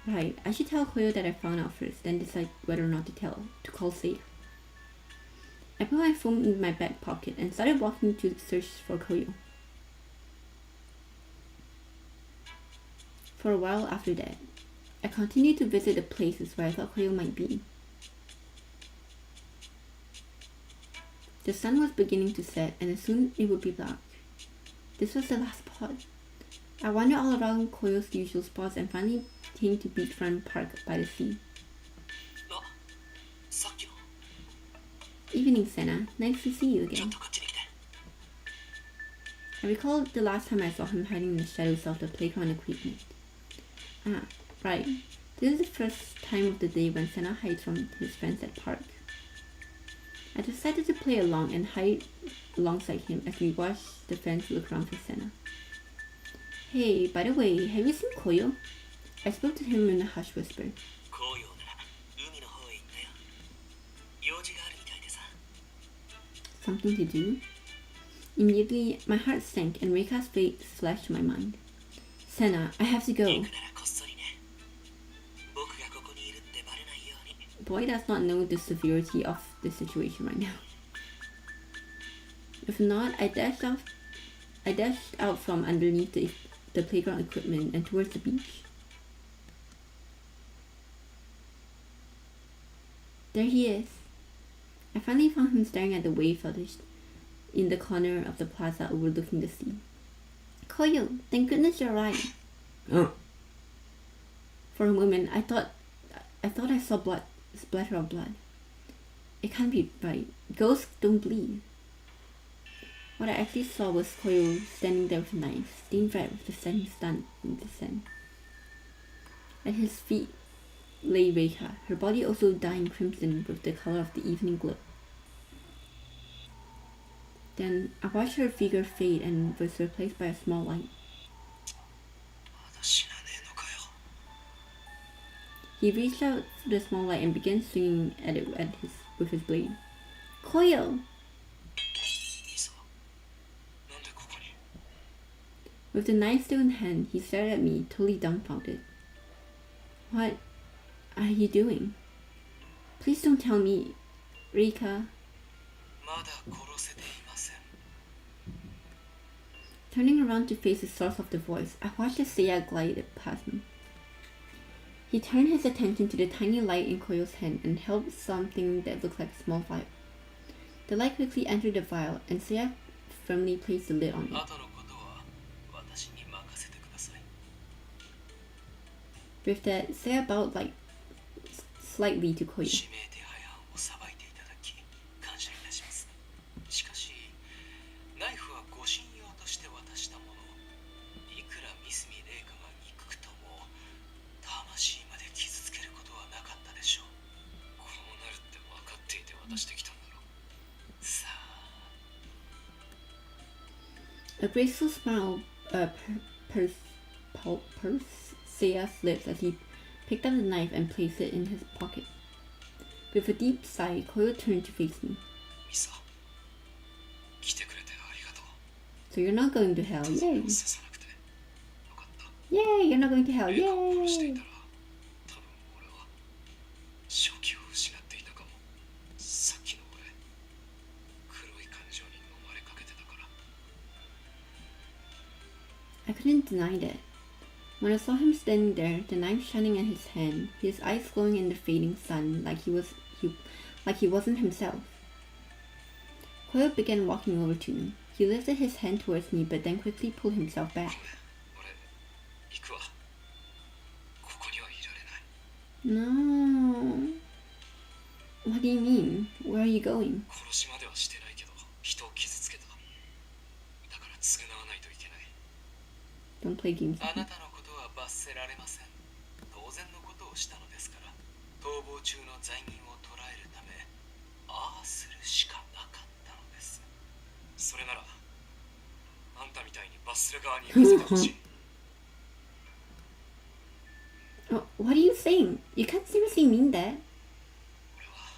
Right, I should tell Koyo that I found out first, then decide whether or not to call Seiya. I put my phone in my back pocket and started walking to search for Koyo. For a while after that, I continued to visit the places where I thought Koyo might be. The sun was beginning to set, and soon it would be dark. This was the last spot. I wandered all around Koyo's usual spots and finally came to beachfront park by the sea. Evening, Senna. Nice to see you again. I recalled the last time I saw him hiding in the shadows of the playground equipment. Ah, right. This is the first time of the day when Senna hides from his friends at park. I decided to play along and hide alongside him as we watched the friends look around for Senna. Hey, by the way, have you seen Koyo? I spoke to him in a hushed whisper. Something to do? Immediately, my heart sank and Reika's face flashed to my mind. Senna, I have to go. Boy does not know the severity of the situation right now. If not, I dashed out from underneath the playground equipment and towards the beach. There he is. I finally found him staring at the wave fetish in the corner of the plaza overlooking the sea. Koyo, thank goodness you're alive. Oh. For a moment, I thought I saw blood, splatter of blood. It can't be right. Ghosts don't bleed. What I actually saw was Koyo standing there with a knife, stained red with the setting sun in the sand. At his feet lay Reika, her body also dying crimson with the color of the evening glow. Then I watched her figure fade and was replaced by a small light. He reached out to the small light and began swinging at it with his blade. Koyo! With the knife still in hand, he stared at me, totally dumbfounded. What are you doing? Please don't tell me, Rika. まだ殺せていません。 Turning around to face the source of the voice, I watched as Seiya glided past me. He turned his attention to the tiny light in Koyo's hand and held something that looked like a small vial. The light quickly entered the vial, and Seiya firmly placed the lid on it. 後のことは私に任せてください。 With that, Seiya bowed slightly to Koyo. 指名手配犯を裁いていただき感謝いたします。しかしナイフは護身用として渡したもの。いくら三角玲香が憎くとも魂まで傷つけることはなかったでしょう。こうなるって分かっていて渡してきたんだろう。さあ。 A graceful smile pursed Seiya's lips as he picked up the knife and placed it in his pocket. With a deep sigh, Koyo turned to face me. ミサ、来てくれてありがとう。 So you're not going to hell, 突然 yay! をさなくてよかった。 Yay! You're not going to hell, 玲香を殺してい yay! たら多分俺は正気を失っていたかも。さっきの俺黒い感情に飲まれかけてたから。 I couldn't deny that. When I saw him standing there, the knife shining in his hand, his eyes glowing in the fading sun like he wasn't himself. Koyo began walking over to me. He lifted his hand towards me, but then quickly pulled himself back. 俺行くわ。ここにはいられない。 No. What do you mean? Where are you going? 殺しまではしてないけど人を傷つけた。だから償わないといけない。 Don't play games あ with な me. たのことは罰せられません。当然のことをしたのですから、逃亡中の罪人を捕らえるため、ああするしかなかったのです。それなら、あんたみたいに罰する側に行かせてほしい。 Oh, what are you saying? You can't seriously mean that. 俺は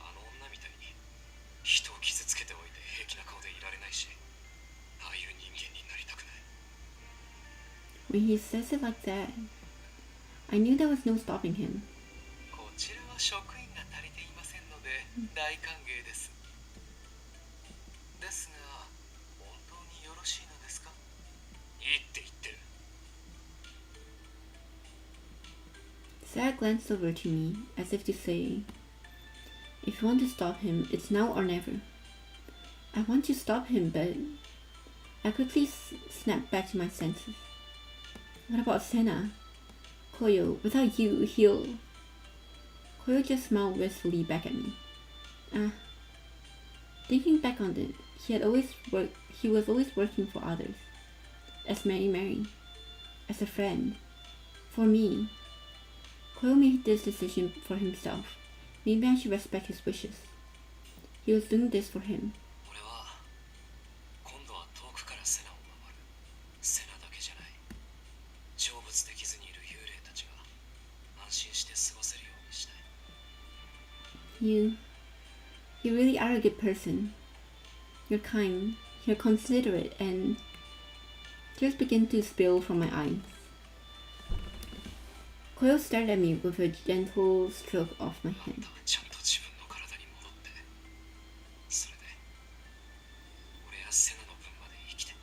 あの女みたいに人を傷つけておいて平気な顔でいられないし、ああいう人間になりたくない。 When he says it like that, I knew there was no stopping him. こちらは職員が足りていませんので大歓迎です。ですが、本当によろしいのですか？いいって言ってる。 Sarah glanced over to me, as if to say, if you want to stop him, it's now or never. I want to stop him, but I quickly snapped back to my senses. What about Senna? Koyo, without you, he'll... Koyo just smiled wistfully back at me. Thinking back on it, he was always working for others. As Mary, as a friend. For me. Koyo made this decision for himself. Maybe I should respect his wishes. He was doing this for him. 俺は今度は遠くからセナを守る。セナだけじゃない。成仏できずにいる幽霊たちが安心して過ごせるようにしたい。 You really are a good person. You're kind, you're considerate, and tears begin to spill from my eyes. Koyo stared at me with a gentle stroke of my あん hand. たはちゃんと自分の体に戻って、それで俺やセナの分まで生きて。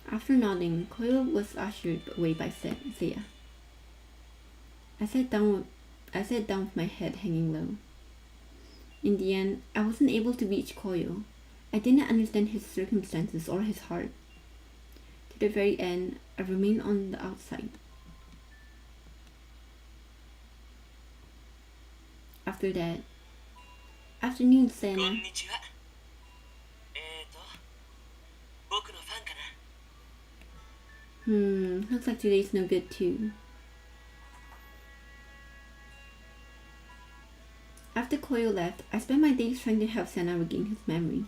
After nodding, Koyo was ushered away by Seiya. I sat down with my head hanging low. In the end, I wasn't able to reach Koyo. I didn't understand his circumstances or his heart. To the very end, I remained on the outside. After that, afternoon こ Senna. んにちは。僕のファンかな。 Looks like today's no good too. After Koyo left, I spent my days trying to help Senna regain his memories.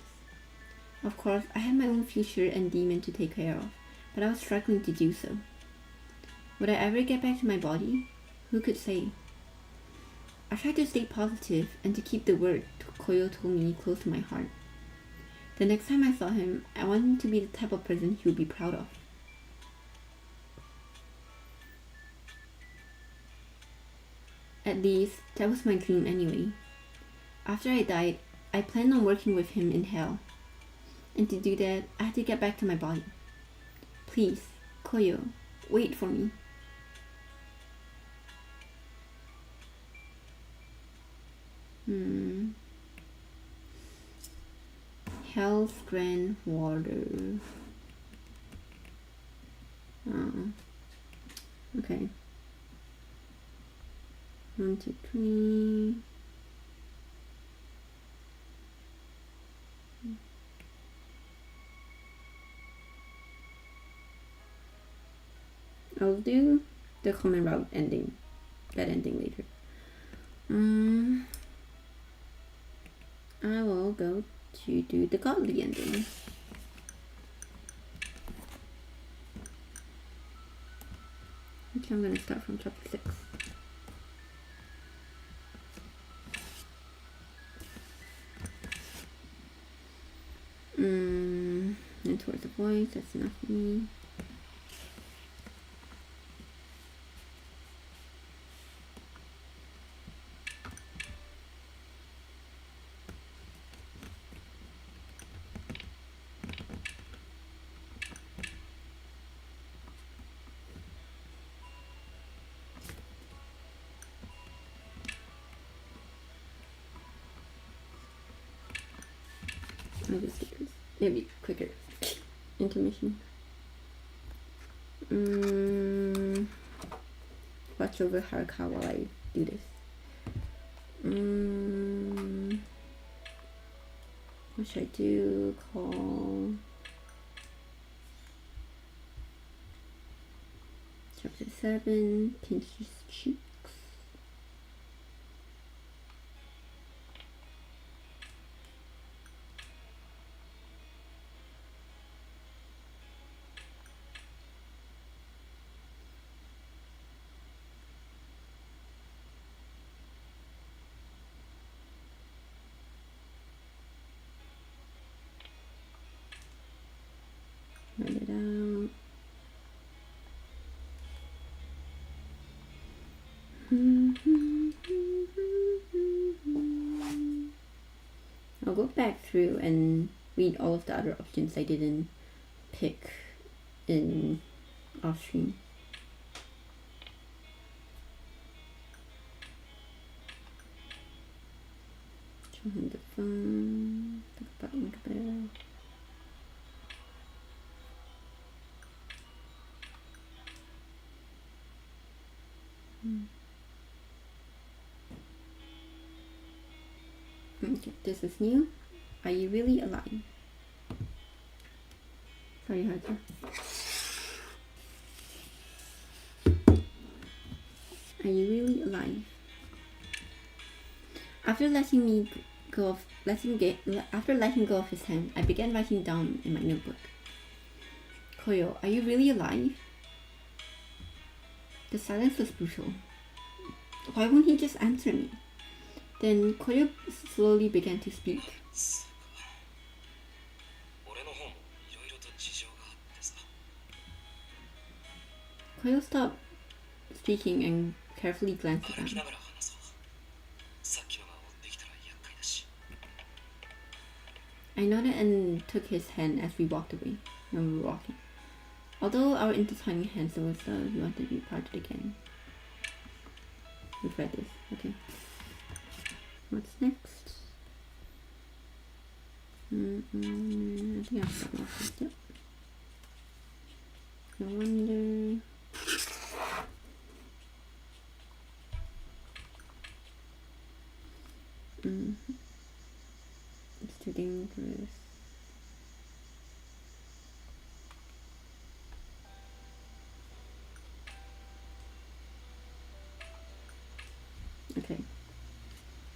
Of course, I had my own future and demon to take care of, but I was struggling to do so. Would I ever get back to my body? Who could say? I tried to stay positive and to keep the word Koyo told me close to my heart. The next time I saw him, I wanted him to be the type of person he would be proud of. At least, that was my dream anyway. After I died, I planned on working with him in hell. And to do that, I had to get back to my body. Please, Koyo, wait for me. Hell's Grand Water. Okay. 1, 2, 3. I'll do the common route ending, that ending later. I will go to do the godly ending. Okay, I'm gonna start from chapter 6. And towards the voice, that's enough for me. I'll just do this. It'll be quicker. Intermission. Watch over Haruka while I do this. What should I do? Call chapter 7. Pinch his cheeks. Write it out. I'll go back through and read all of the other options I didn't pick in off stream. Show him the phone. Talk about Macbeth. Okay, this is new. Are you really alive? Sorry, Haruka. Are you really alive? After letting go of his hand, I began writing down in my notebook. Koyo, are you really alive? The silence was brutal. Why won't he just answer me? Then Koyo slowly began to speak. Koyo stopped speaking and carefully glanced around. I nodded and took his hand as we walked away, when we were walking. Although our intertwining hands, there was we wanted to be parted again. We've read this, okay. What's next? I think I've gotten off this, yep. No wonder. It's too dangerous. Okay.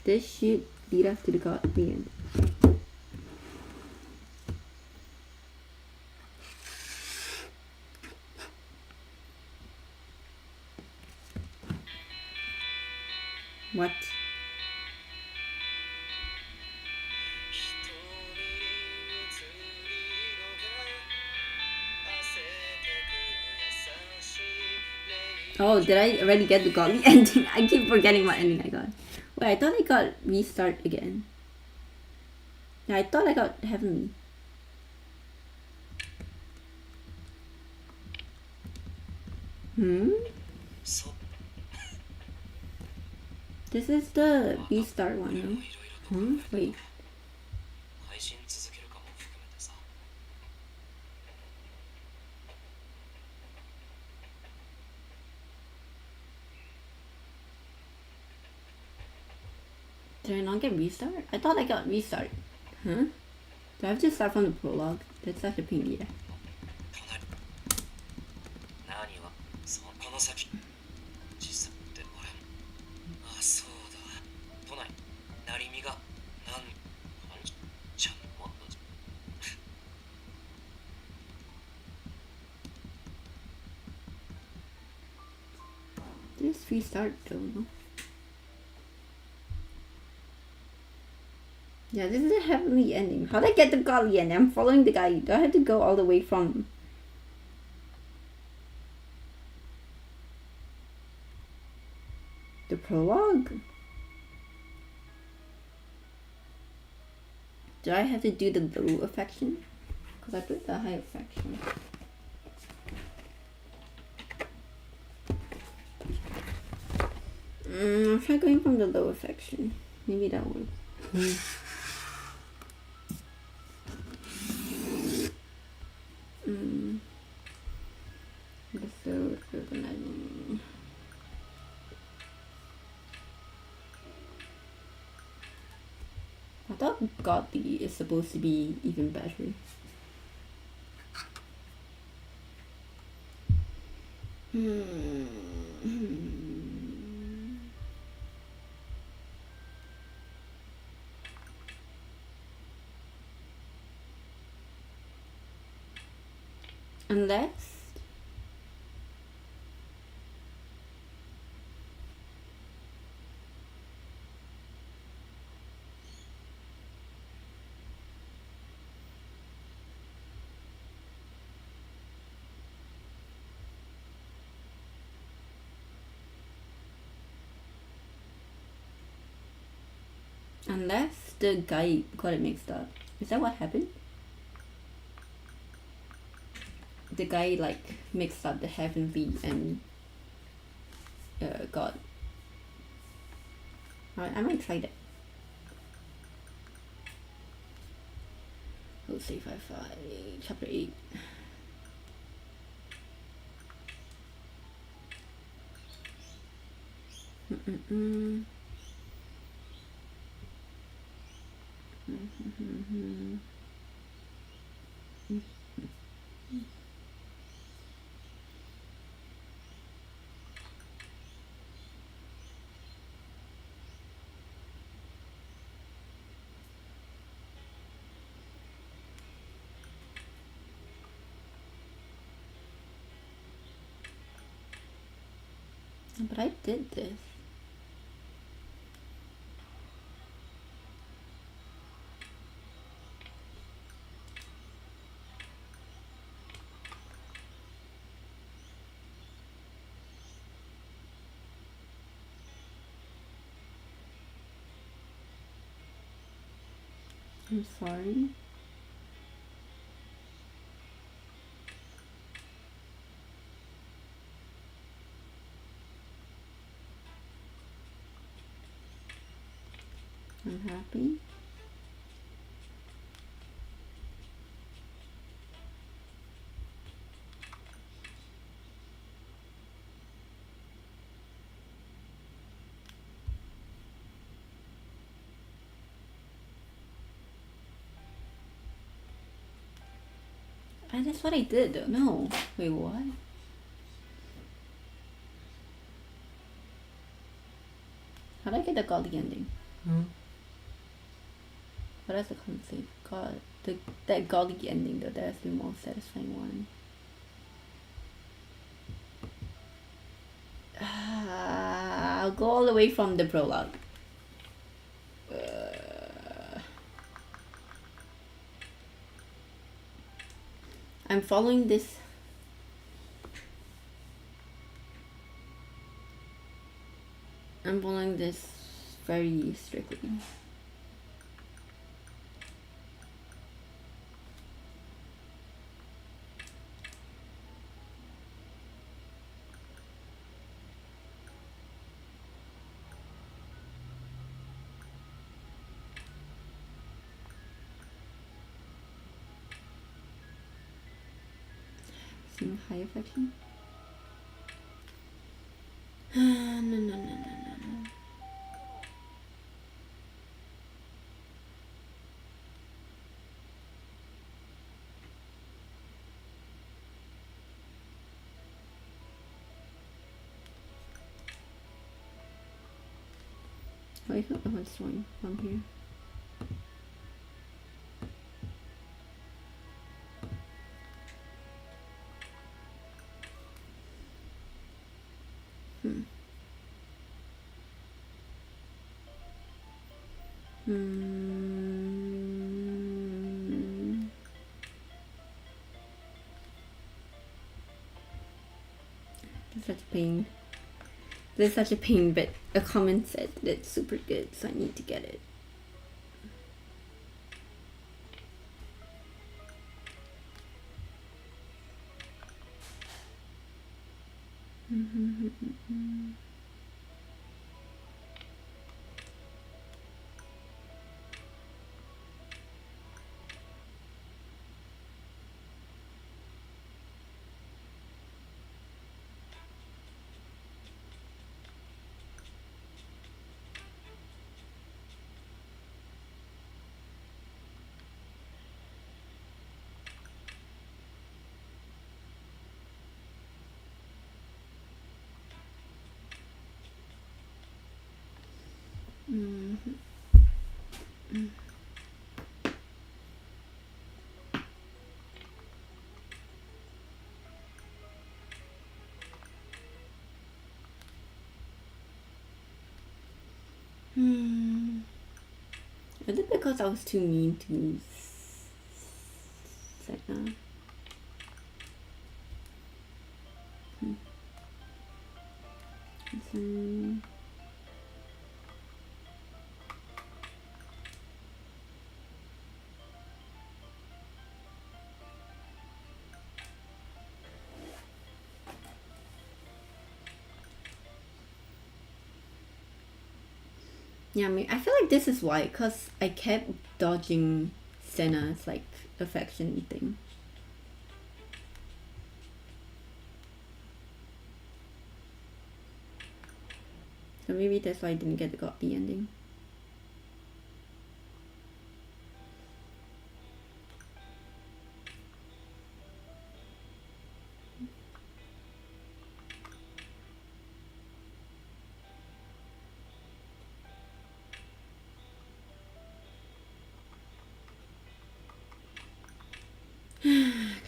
This should lead us to the end. What? Oh, did I already get the godly ending? I keep forgetting what ending I got. Wait, I thought I got restart again. Yeah, I thought I got heavenly. This is the restart one, no? Wait. 配信続けるかも含めてさ。 Did I not get restart? I thought I got restart. Huh? Do I have to start from the prologue? That's such a pain, yeah. 何はそこの先実際って俺あそうだ都内成美がなんちゃんも Did this restart though, no? Yeah, this is a heavenly ending. How did I get the godly ending? I'm following the guy. Do I have to go all the way from the prologue? Do I have to do the low affection? Because I put the high affection. I'll try going from the low affection. Maybe that one. So organizing. I thought godly is supposed to be even better. Unless the guy got it mixed up. Is that what happened? The guy like mixed up the heavenly and God. Alright, I might try that. Let's see if I find chapter 8. But I did this. I'm sorry. I'm happy. And that's what I did though. No. Wait, what? How did I get the godly ending? What is the conflict? God, that godly ending though, that's the most satisfying one. I'll go all the way from the prologue. I'm following this. I'm following this very strictly. Seeing high affection. No. Wait, what's going on here? It's such a pain. This is such a pain, but a comment said that it's super good, so I need to get it. Is it because I was too mean to Senna? Yeah, I mean, I feel like this is why, because I kept dodging Senna's, like, affection thing. So maybe that's why I didn't get the copy ending.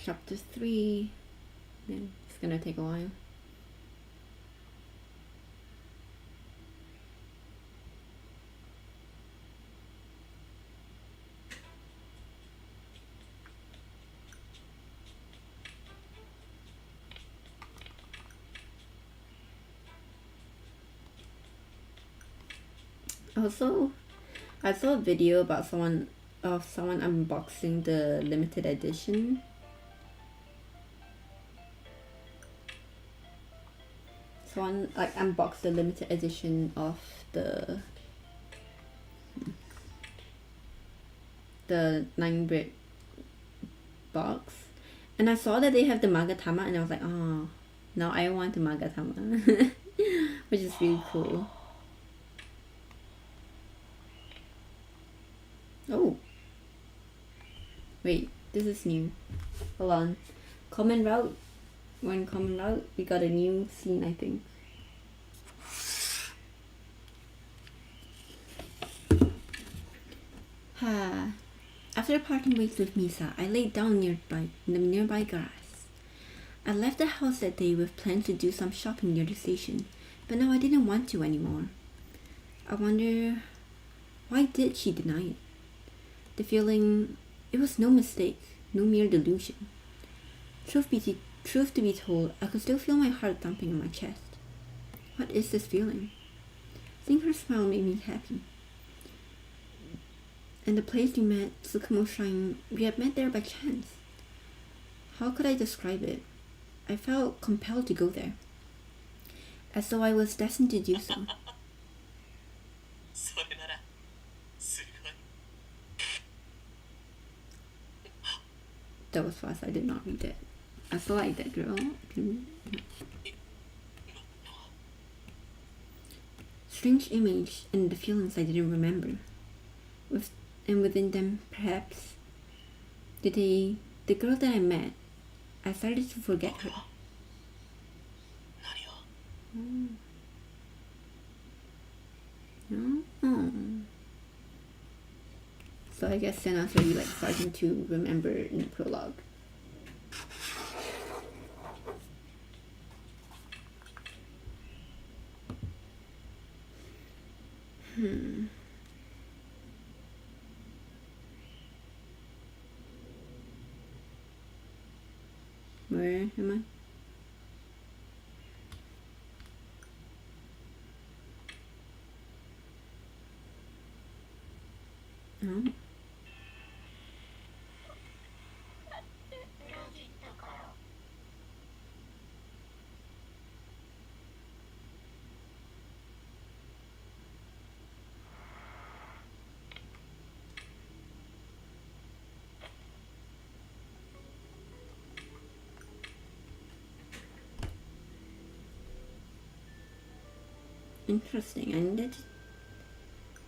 Chapter 3. Yeah, it's gonna take a while. Also, I saw a video about someone unboxing the limited edition. Someone like unboxed the limited edition of the 9-bit box, and I saw that they have the Magatama, and I was like, oh, now I want the Magatama, which is really cool. Oh, wait, this is new. Hold on. Common route. One common route. We got a new scene, I think. After parting ways with Misa, I laid down in the nearby grass. I left the house that day with plans to do some shopping near the station, but now I didn't want to anymore. I wonder, why did she deny it? The feeling, it was no mistake, no mere delusion. Truth to be told, I could still feel my heart thumping in my chest. What is this feeling? think her smile made me happy. And the place we met, Tsukumo Shrine, we had met there by chance. How could I describe it? I felt compelled to go there, as though I was destined to do so. それならすごい。 That was fast, I did not read that. I feel like that girl. Strange image and the feelings I didn't remember. And within them, perhaps, the girl that I met, I started to forget her. 何を Oh. So I guess Senna's already like starting to remember in the prologue. Where am I? Oh. Interesting.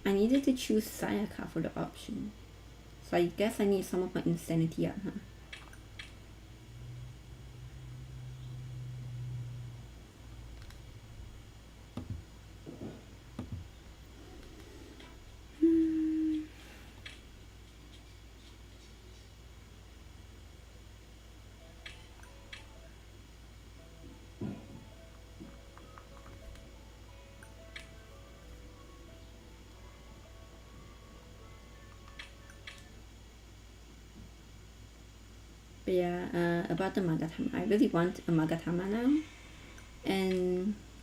I needed to choose Sayaka for the option. So I guess I need some of my insanity up, huh? But yeah, about the Magatama. I really want a Magatama now.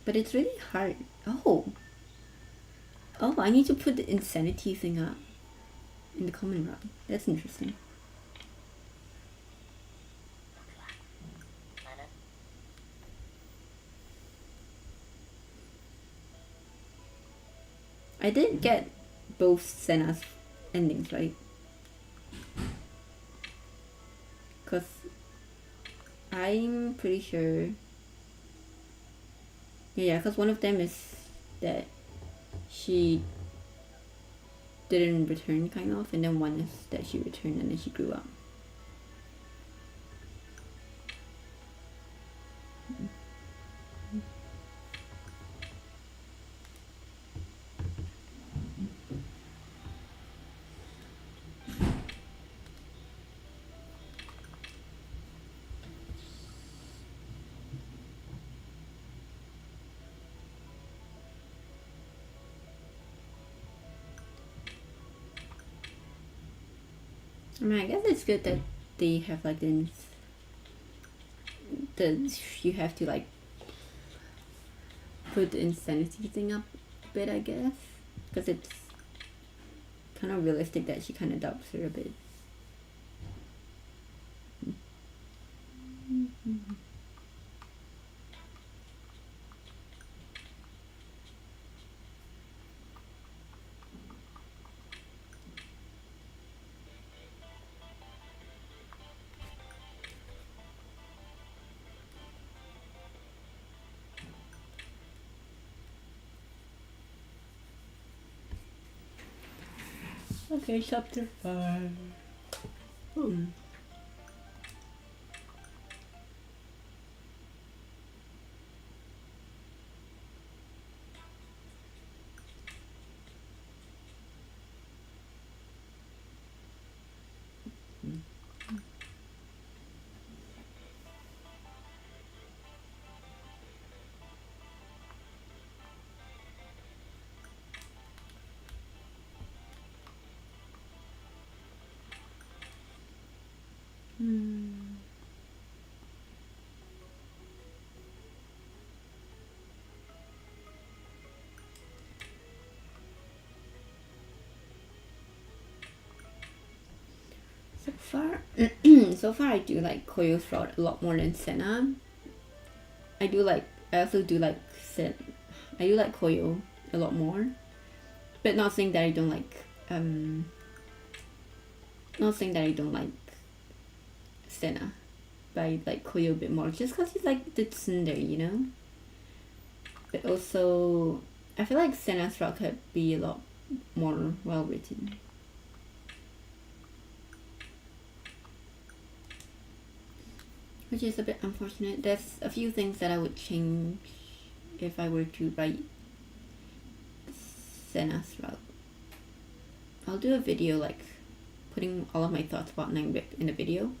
But it's really hard. Oh, I need to put the insanity thing up in the common run. That's interesting. I did get both Senna's endings, right? Because I'm pretty sure. Yeah, because one of them is that she didn't return, kind of, and then one is that she returned and then she grew up. I mean, I guess it's good that they have like the you have to like put the insanity thing up a bit, I guess, because it's kind of realistic that she kind of doubts her a bit. Okay, chapter 5. far, so far I do like Koyo's route a lot more than Senna. I also do like I do like Koyo a lot more, but not saying that I don't like Senna, but I like Koyo a bit more just because he's like the tsundere, you know. But also, I feel like Senna's route could be a lot more well written. Which is a bit unfortunate. There's a few things that I would change if I were to write Senna's route. I'll do a video like putting all of my thoughts about 9-bit in a video,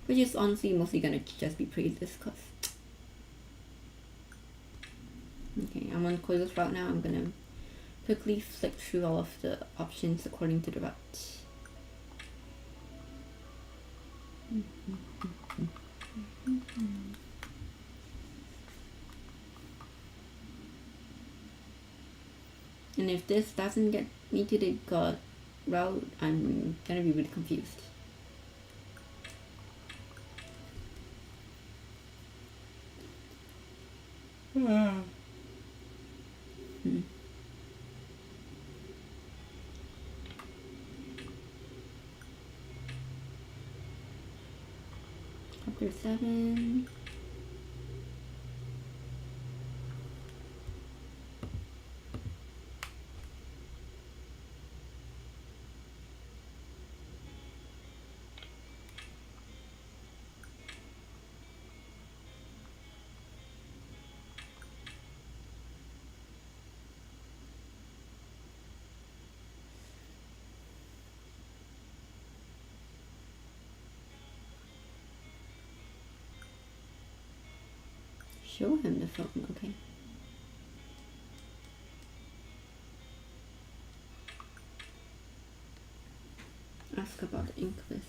which is honestly mostly gonna just be praises cause okay, I'm on Koyo's route now. I'm gonna quickly flick through all of the options according to the route. And if this doesn't get me to the god route, I'm gonna be really confused. Chapter 7. Show him the film, okay. Ask about the Inquis.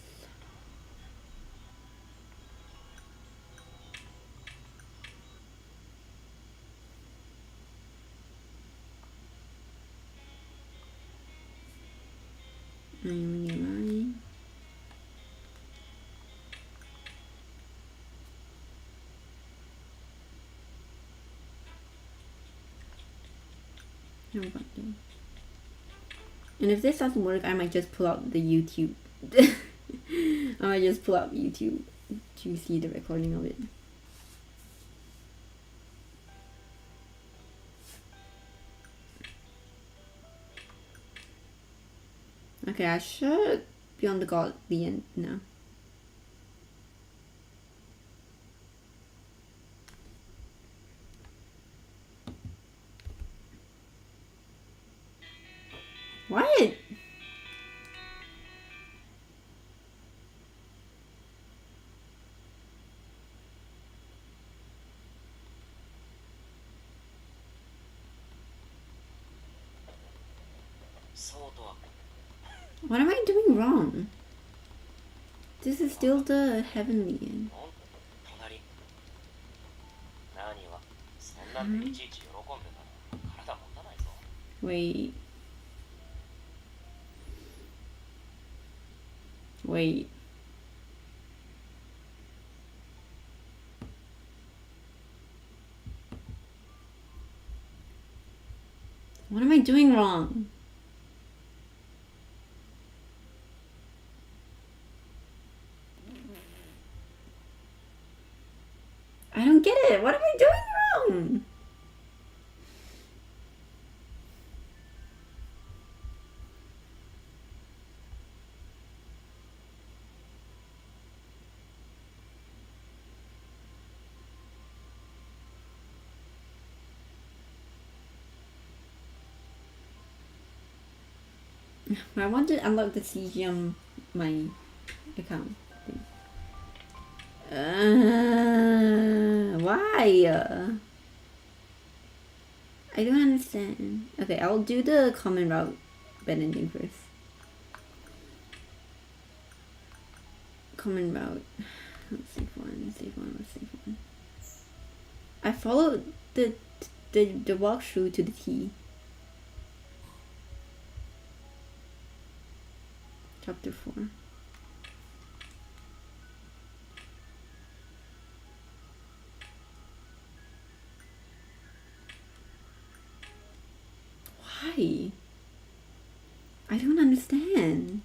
I'm lying. How about that? And if this doesn't work, I might just pull out the YouTube. I might just pull out YouTube to see the recording of it. Okay, I should be on the godly end now. What? What am I doing wrong? This is still the heavenly end. Wait. Wait. What am I doing wrong? I don't get it. What am I doing wrong? I want to unlock the CG on my account. Why? I don't understand. Okay, I'll do the common route bending first. Common route. Let's save one. I followed the walkthrough to the T. Chapter 4. Why? I don't understand.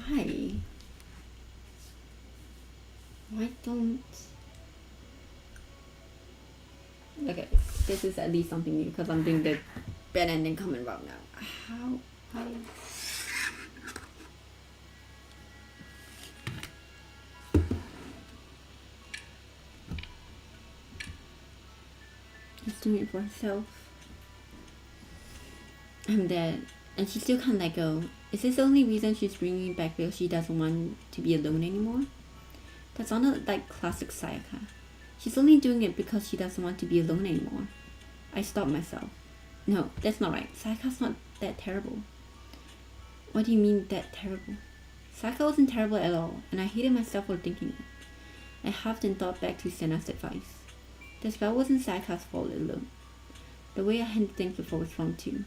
Why? Why don't... Okay, this is at least something new because I'm doing the bad ending comment wrong now. How? Why? She's doing it for herself. I'm dead. And she still can't let go. Is this the only reason she's bringing it back because she doesn't want to be alone anymore? That sounded like classic Sayaka. She's only doing it because she doesn't want to be alone anymore. I stopped myself. No, that's not right. Sayaka's not that terrible. What do you mean that terrible? Sayaka wasn't terrible at all, and I hated myself for thinking it. I half then thought back to Senna's advice. The spell wasn't Sayaka's fault alone. The way I handled things before was wrong too.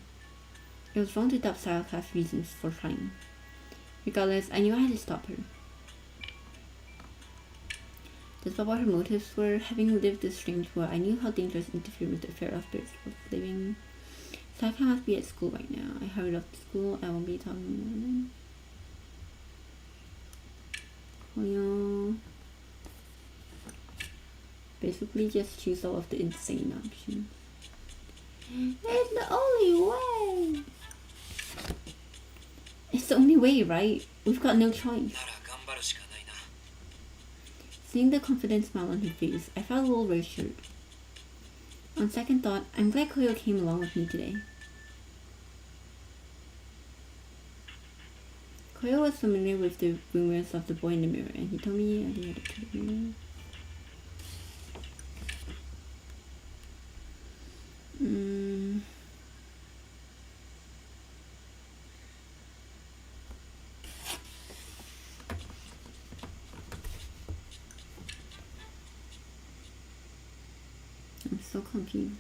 It was wrong to doubt Sayaka's reasons for trying. Regardless, I knew I had to stop her. Despite what her motives were, having lived this strange world, I knew how dangerous interfering with the affair of spirits was living. Sayaka must be at school right now. I hurried off to school. I won't be talking more then. Koyo. Basically just choose all of the insane options. It's the only way! It's the only way, right? We've got no choice. Seeing the confident smile on her face, I felt a little reassured. On second thought, I'm glad Koyo came along with me today. Koyo was familiar with the rumors of the boy in the mirror, and he told me I had to the mirror. I'm so confused.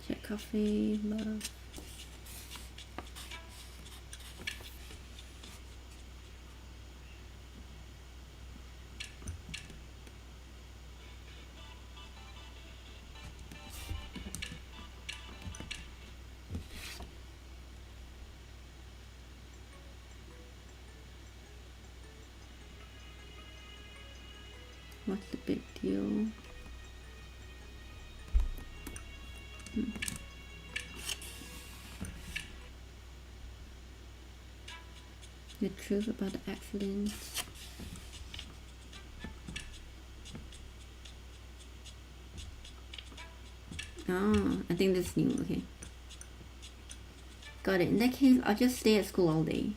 Check coffee, love. What's the big deal? The truth about the accident. Oh, I think that's new, okay. Got it. In that case, I'll just stay at school all day.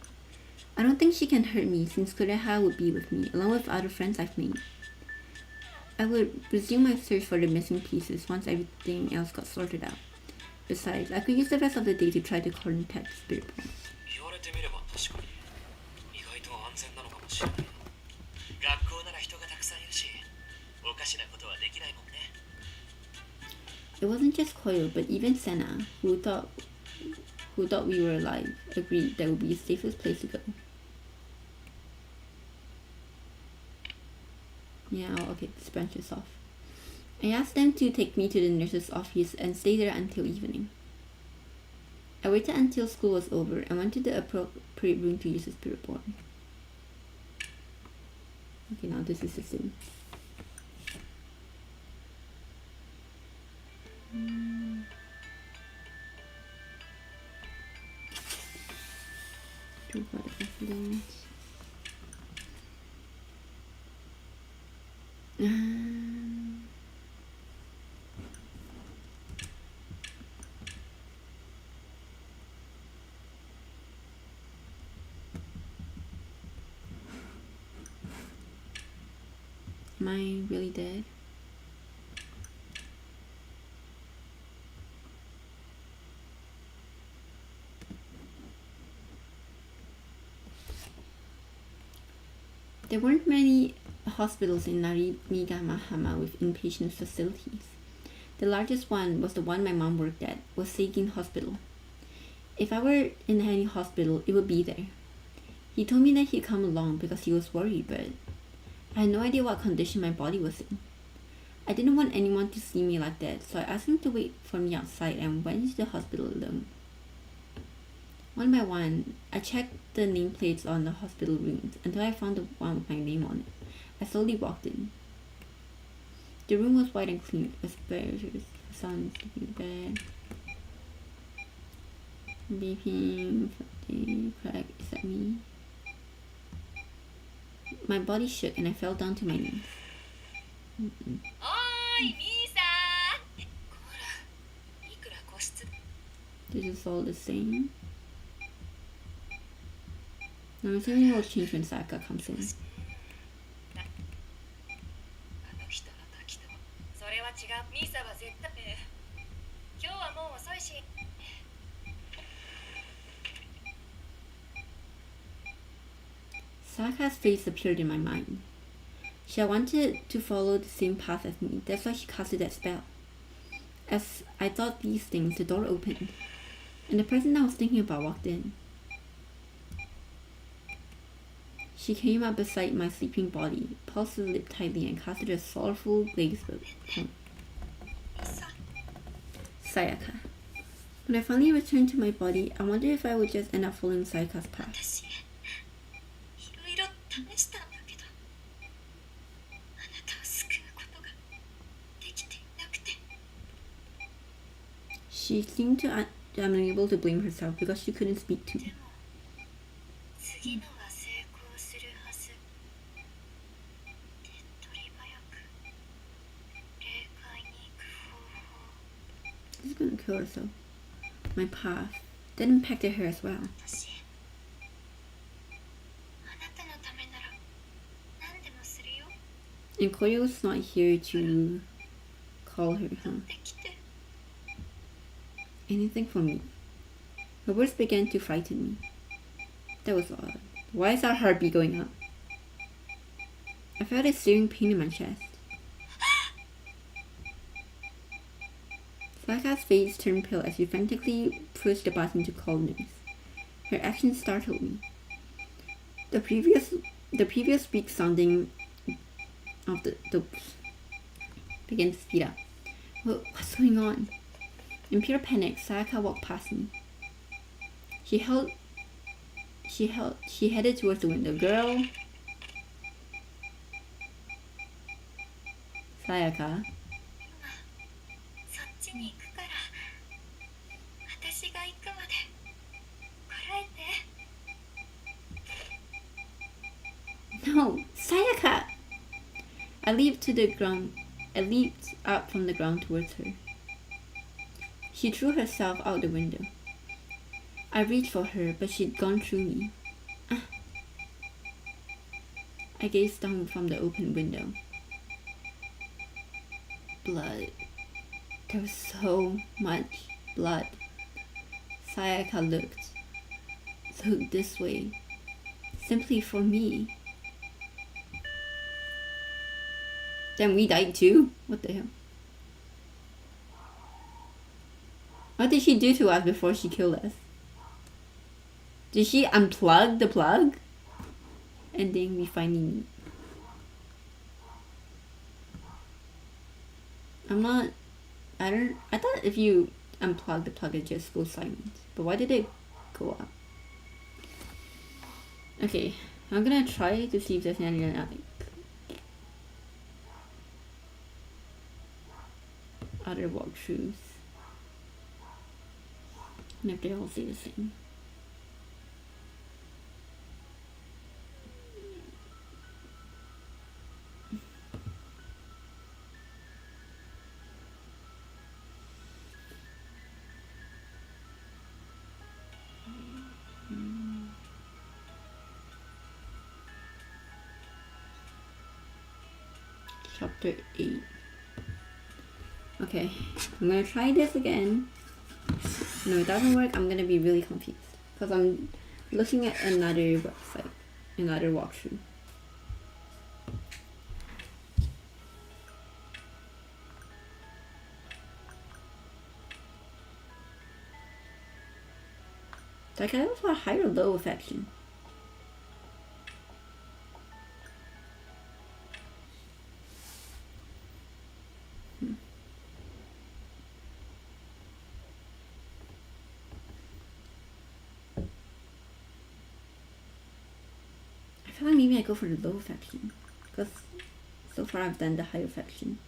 I don't think she can hurt me since Kureha would be with me, along with other friends I've made. I would resume my search for the missing pieces once everything else got sorted out. Besides, I could use the rest of the day to try to contact Spirit Point. It wasn't just Koyo, but even Senna, who thought we were alive, agreed that would be the safest place to go. Yeah, okay, this branch is off. I asked them to take me to the nurse's office and stay there until evening. I waited until school was over and went to the appropriate room to use the spirit board. Okay, now this is the same. Two for the influence. Am I really dead? There weren't many hospitals in Narimigamahama with inpatient facilities. The largest one was the one my mom worked at, was Seigin Hospital. If I were in any hospital, it would be there. He told me that he'd come along because he was worried, but I had no idea what condition my body was in. I didn't want anyone to see me like that, so I asked him to wait for me outside and went into the hospital alone. One by one, I checked the nameplates on the hospital rooms until I found the one with my name on it. I slowly walked in. The room was white and clean, with bears, sun, sleeping bed, beeping, crack. Is that me? My body shook and I fell down to my knees. This is all the same. I'm assuming it will change when Saka comes in. Saka's face appeared in my mind. She had wanted to follow the same path as me, that's why she casted that spell. As I thought these things, the door opened, and the person I was thinking about walked in. She came up beside my sleeping body, pulsed her lip tightly, and casted a sorrowful gaze upon Sayaka. When I finally returned to my body, I wondered if I would just end up following Sayaka's path. She seemed to unable to blame herself because she couldn't speak to me. This is gonna kill her, so my path that impacted her as well. And Koyo's not here to call her, huh? Anything for me. Her words began to frighten me. That was odd. Why is our heartbeat going up? I felt a searing pain in my chest. Saka's face turned pale as she frantically pushed the button to call nurse. Her actions startled me. The previous weak sounding of the began to speed up. What's going on? In pure panic, Sayaka walked past me. She headed towards the window. Girl. Sayaka. No, Sayaka! I leaped up from the ground towards her. She threw herself out the window. I reached for her, but she'd gone through me. I gazed down from the open window. Blood. There was so much blood. Sayaka looked this way, simply for me. Then we died too? What the hell? What did she do to us before she killed us? Did she unplug the plug? And then we finally meet. I'm not. I thought if you unplug the plug, it just goes silent. But why did it go up? Okay, I'm gonna try to see if there's any other walkthroughs. And if they all say the same. Chapter 8. Okay, I'm gonna try this again. No, it doesn't work. I'm gonna be really confused because I'm looking at another website, another walkthrough. So I can have a high or low affection. I feel like maybe I go for the low affection because so far I've done the high affection.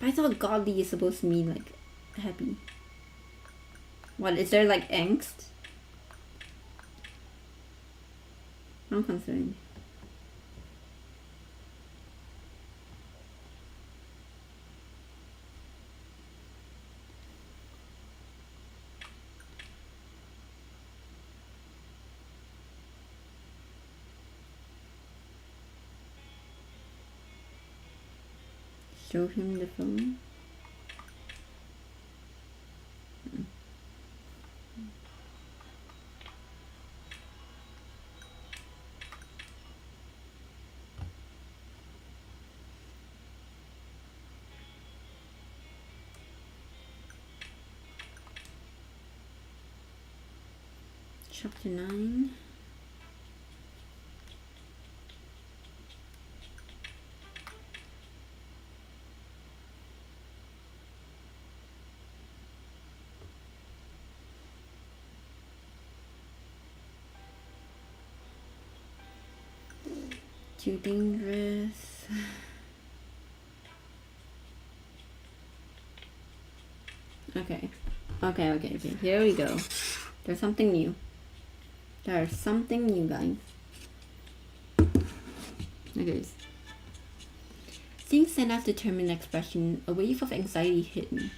But I thought godly is supposed to mean like happy. What, is there like angst? I'm concerned. Show him the phone. Chapter 9. Too dangerous. Okay. Okay. Here we go. There's something new. There's something new, guys. Okay. Seeing Senna's determined expression, a wave of anxiety hit me.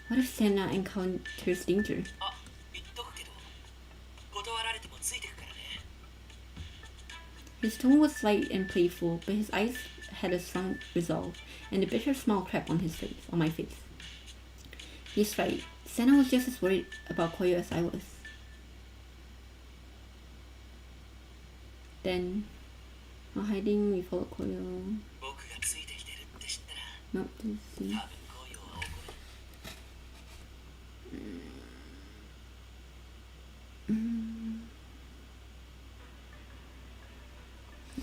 What if Senna encounters danger? His tone was light and playful, but his eyes had a strong resolve, and a bitter smile crept on my face. He's right. Senna was just as worried about Koyo as I was. Then, while hiding, we followed Koyo. Nope, didn't see.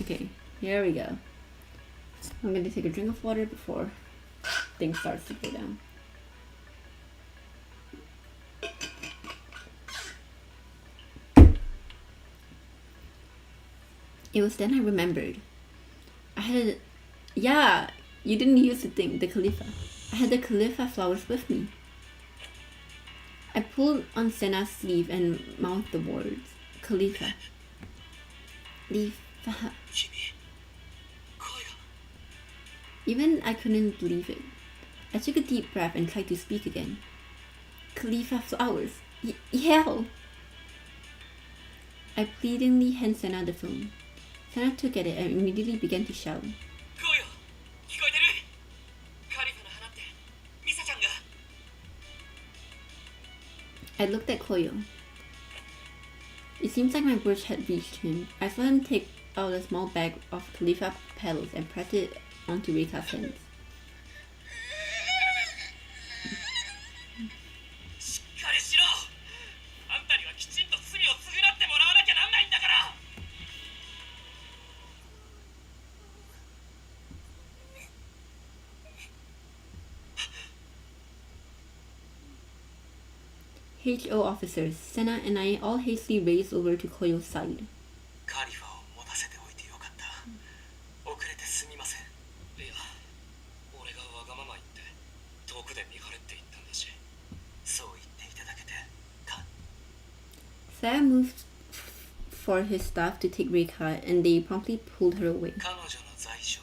Okay, here we go. I'm gonna take a drink of water before things start to go down. It was then I remembered. You didn't use the Khalifa. I had the Khalifa flowers with me. I pulled on Senna's sleeve and mouthed the words, Khalifa. Khalifa. Even I couldn't believe it. I took a deep breath and tried to speak again. Khalifa flowers. Yell! I pleadingly handed Senna the phone. Senna took at it and immediately began to shout. I looked at Koyo. It seems like my words had reached him. I saw him take out a small bag of Khalifa petals and press it onto Reika's hands. HO officers, Senna and I all hastily raced over to Koyo's side. カリファを持たせておいてよかった。遅れてすみません。いや、俺がわがまま言って遠くで見張れって言ったんだし、そう言っていただけてか。Saya moved for his staff to take Reika, and they promptly pulled her away. 彼女の罪状、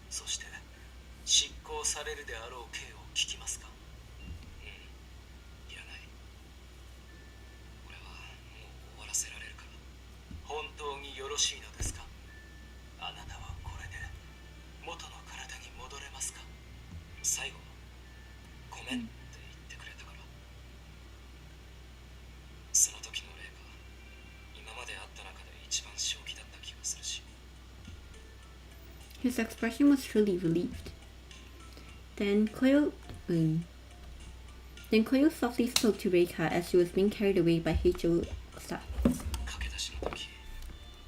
そして執行されるであろう刑を聞きますか。いらない。俺はもう終わらせられるから。本当によろしいのですか。あなたはこれで元の体に戻れますか。最後ごめんって言ってくれたから。その時の例が今まであった中で一番正気だった気がするし。 His expression was truly relieved. Then Koyo softly spoke to Reika as she was being carried away by HO staff. 駆け出しの時、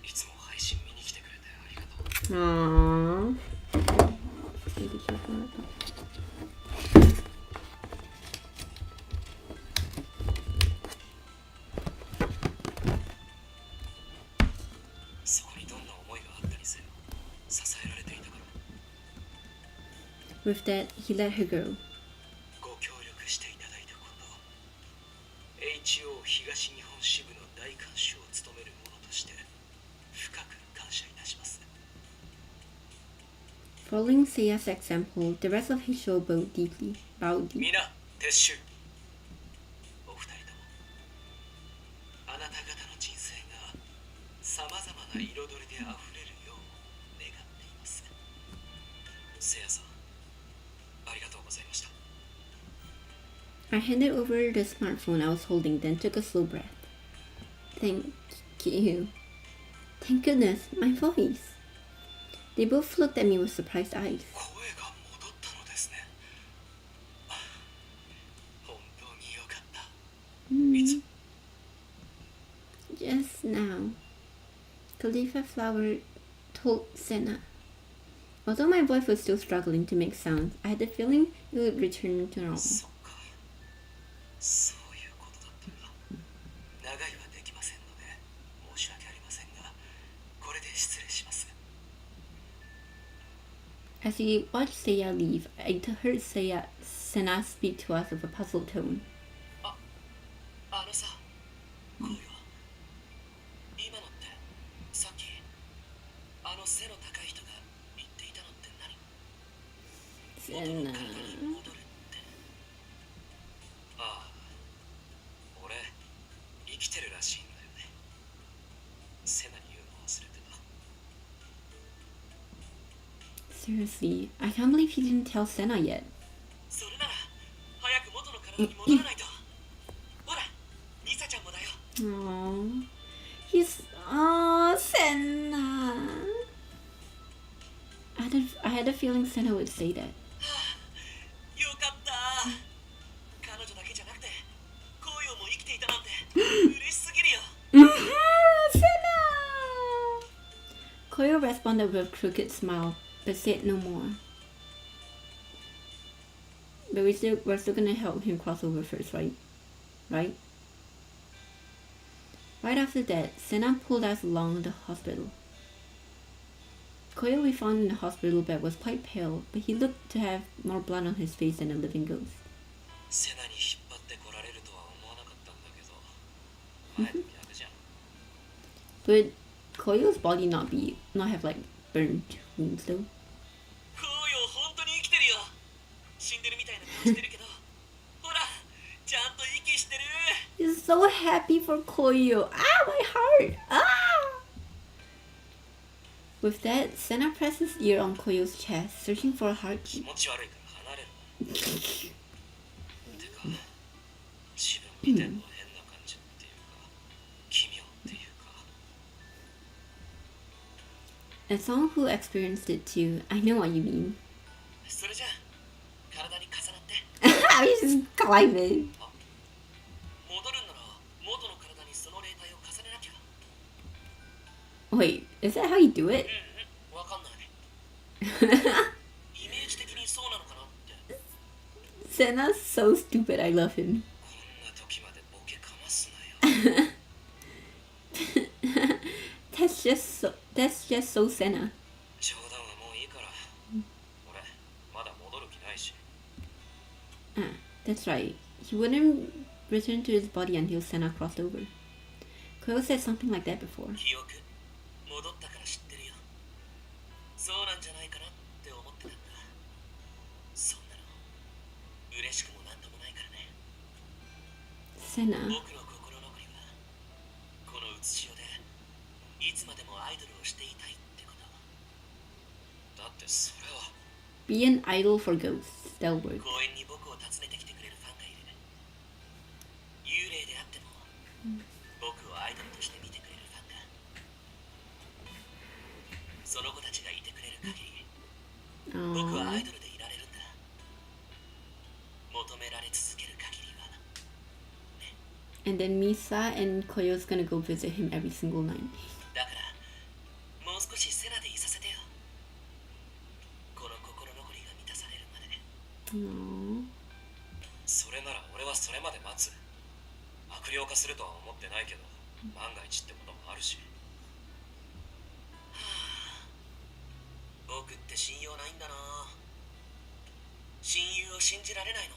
いつも配信見に来てくれてありがとう。Aww. そこにどんな思いがあったにせよ、支えられていたから。 With that, he let her go. ご協力していただいたこと、HO 東日本支部の大監修を務める者として深く感謝いたします。 Following Seiya's example, the rest of his show bowed deeply. 皆撤収。お二人ともあなた方の人生がさまざまな彩りであふれるよう願っています。せいやさん、ありがとうございました。 I handed over the smartphone I was holding, then took a slow breath. Thank you. Thank goodness, my voice. They both looked at me with surprised eyes. 声が戻ったのですね。本当によかった。いつ Just now, Khalifa Flower told Senna. Although my voice was still struggling to make sounds, I had the feeling it would return to normal. そっか、そういうことだったんだ。長いはできませんので申し訳ありませんが、これで失礼します。 As we watched Seiya leave, I heard Senna speak to us with a puzzled tone. あのさ、こうよ。今のってさっきあの背の高い人が言っていたのって何？元の体に戻るって。ああ、俺生きてるらしいんだよね。セナに言うの忘れてた。 Seriously, I can't believe he didn't tell Senna yet. それなら早く元の体に戻らないと。ほら、リサちゃんもだよ。 Aww. Oh, Senna. I had a feeling Senna would say that. よかった。彼女だけじゃなくて、コウヨも生きていたなんて嬉しすぎるよ。Senna! Koyo responded with a crooked smile, but said no more. But we're still gonna help him cross over first, right? Right? Right after that, Senna pulled us along the hospital. Koyo we found in the hospital bed was quite pale, but he looked to have more blood on his face than a living ghost. セナに引っ張ってこられるとは思わなかったんだけど、前の逆じゃん。 But Koyo's body not have like burnt wounds though. コウヨ本当に生きてるよ。死んでるみたいな顔してるけど、ほら、ちゃんと息してる。 He's so happy for Koyo. Ah, my heart! Ah! With that, Senna pressed his ear on Koyo's chest, searching for a 気 heartbeat. 持ち悪いから離れる。てか、自分見てんの変な感じっていうか、奇妙っていうか。 As someone who experienced it too, I know what you mean. それじゃあ、体に重なって。 He's just climbing. 戻るんなら元の体にその霊体を重ねなきゃ。 Wait, is that how you do it? わかんない。イメージ的にそうなのかなって。 Senna's so stupid, I love him. こんな時までボケか that's just so Senna. 冗談はもういいから。俺まだ戻る気ないし。 Ah, that's right. He wouldn't return to his body until Senna crossed over. Koyo said something like that before. 記憶戻ったから知ってるよ。そうなんじゃないかなって思ってたんだ。そんなの嬉しくもなんともないからね。 Senna. 僕の心残りはこのうつしおでいつまでもアイドルをしていたいってこと。だってそれは Be an idol for ghosts. That'll work. 公園に僕を訪ねてきてくれるファンがいる。幽霊であっても僕をアイドルとして見てくれるファンが。その子たちがいてくれる限り僕はアイドルでいられるんだ。求められ続ける限りは。 And then Misa and Koyo's gonna go visit him every single night. だからもう少しセナでいさせてよ。この心残りが満たされるまで。 Aww. それなら俺はそれまで待つ。悪霊化するとは思ってないけど万が一ってこともあるし。僕って信用ないんだな。親友を信じられないの？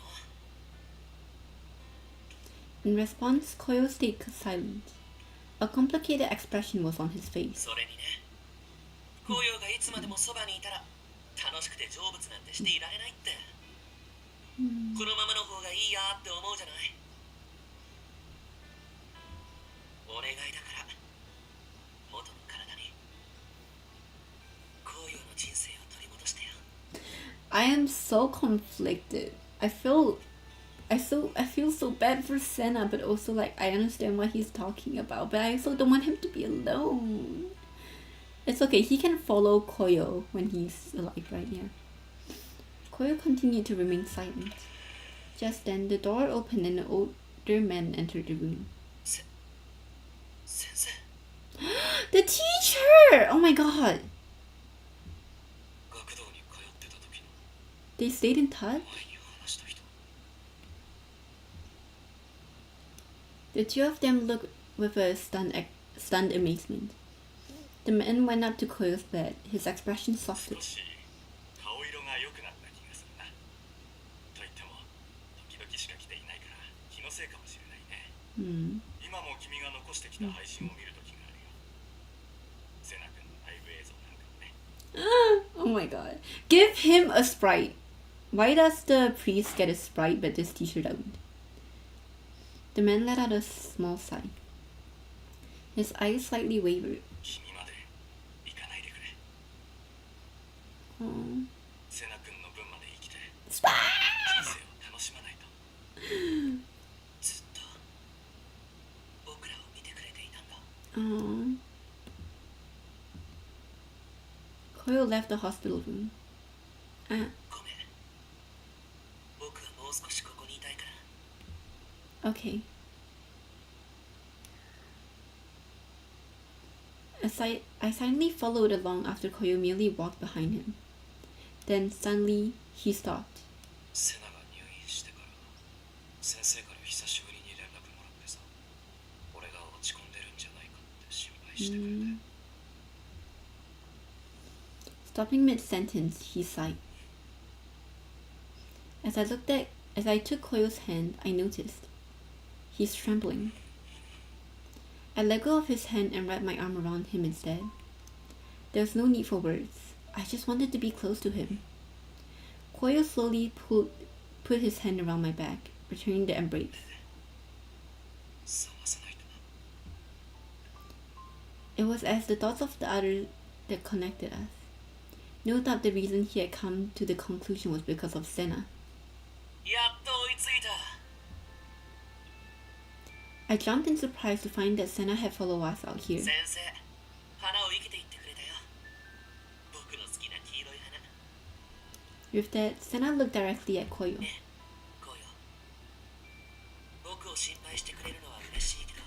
In response, Koyo stayed silent. A complicated expression was on his face. それにね、紅葉がいつまでもそばにいたら楽しくて成仏なんてしていられないって。このままの方がいいやって思うじゃない。お願いだから元の体に紅葉の人生を取り戻してよ。 I am so conflicted. I feel so bad for Senna, but also like I understand what he's talking about. But I also don't want him to be alone. It's okay. He can follow Koyo when he's alive, right? Yeah. Koyo continued to remain silent. Just then, the door opened and an older man entered the room. 先生。 The teacher! Oh my god. 学童に通ってた時の They stayed in touch? 前に話した人。 The two of them looked with a stunned amazement. The man went up to Koyo's bed. His expression softened. 少し顔色が良くなった気がするな。と言っても時々しか来ていないから気のせいかもしれないね。今も君が残してきた配信を見る時があるよ。セナ君のライブ映像なんかもね。 Oh my god. Give him a sprite. Why does the priest get a sprite but this teacher don't? The man let out a small sigh. His eyes slightly wavered. 君まで行かないでくれ。 Oh. セナ君の分まで生きて Spy! 人生を楽しまないと。ずっと僕らを見てくれていたんだ。 Oh. Koyo left the hospital room. ごめん。僕はもう少しここにいたいから。 Okay. I silently followed along after Koyo merely walked behind him. Then suddenly he stopped. セナが入院してから先生から久しぶりに連絡もらってさ、俺が落ち込んでるんじゃないかって心配してくれて。 Stopping mid-sentence, he sighed. As I took Koyo's hand, I noticed. He's trembling. I let go of his hand and wrapped my arm around him instead. There was no need for words. I just wanted to be close to him. Koyo slowly put his hand around my back, returning the embrace. 冷まさないとな。 It was as the thoughts of the other that connected us. No doubt the reason he had come to the conclusion was because of Senna. やっと追いついた。 I jumped in surprise to find that Senna had followed us out here. 先生、花を生けていってくれたよ。僕の好きな黄色い花。 With that, Senna looked directly at Koyo. ねえ、紅葉。僕を心配してくれるのは嬉しいけど。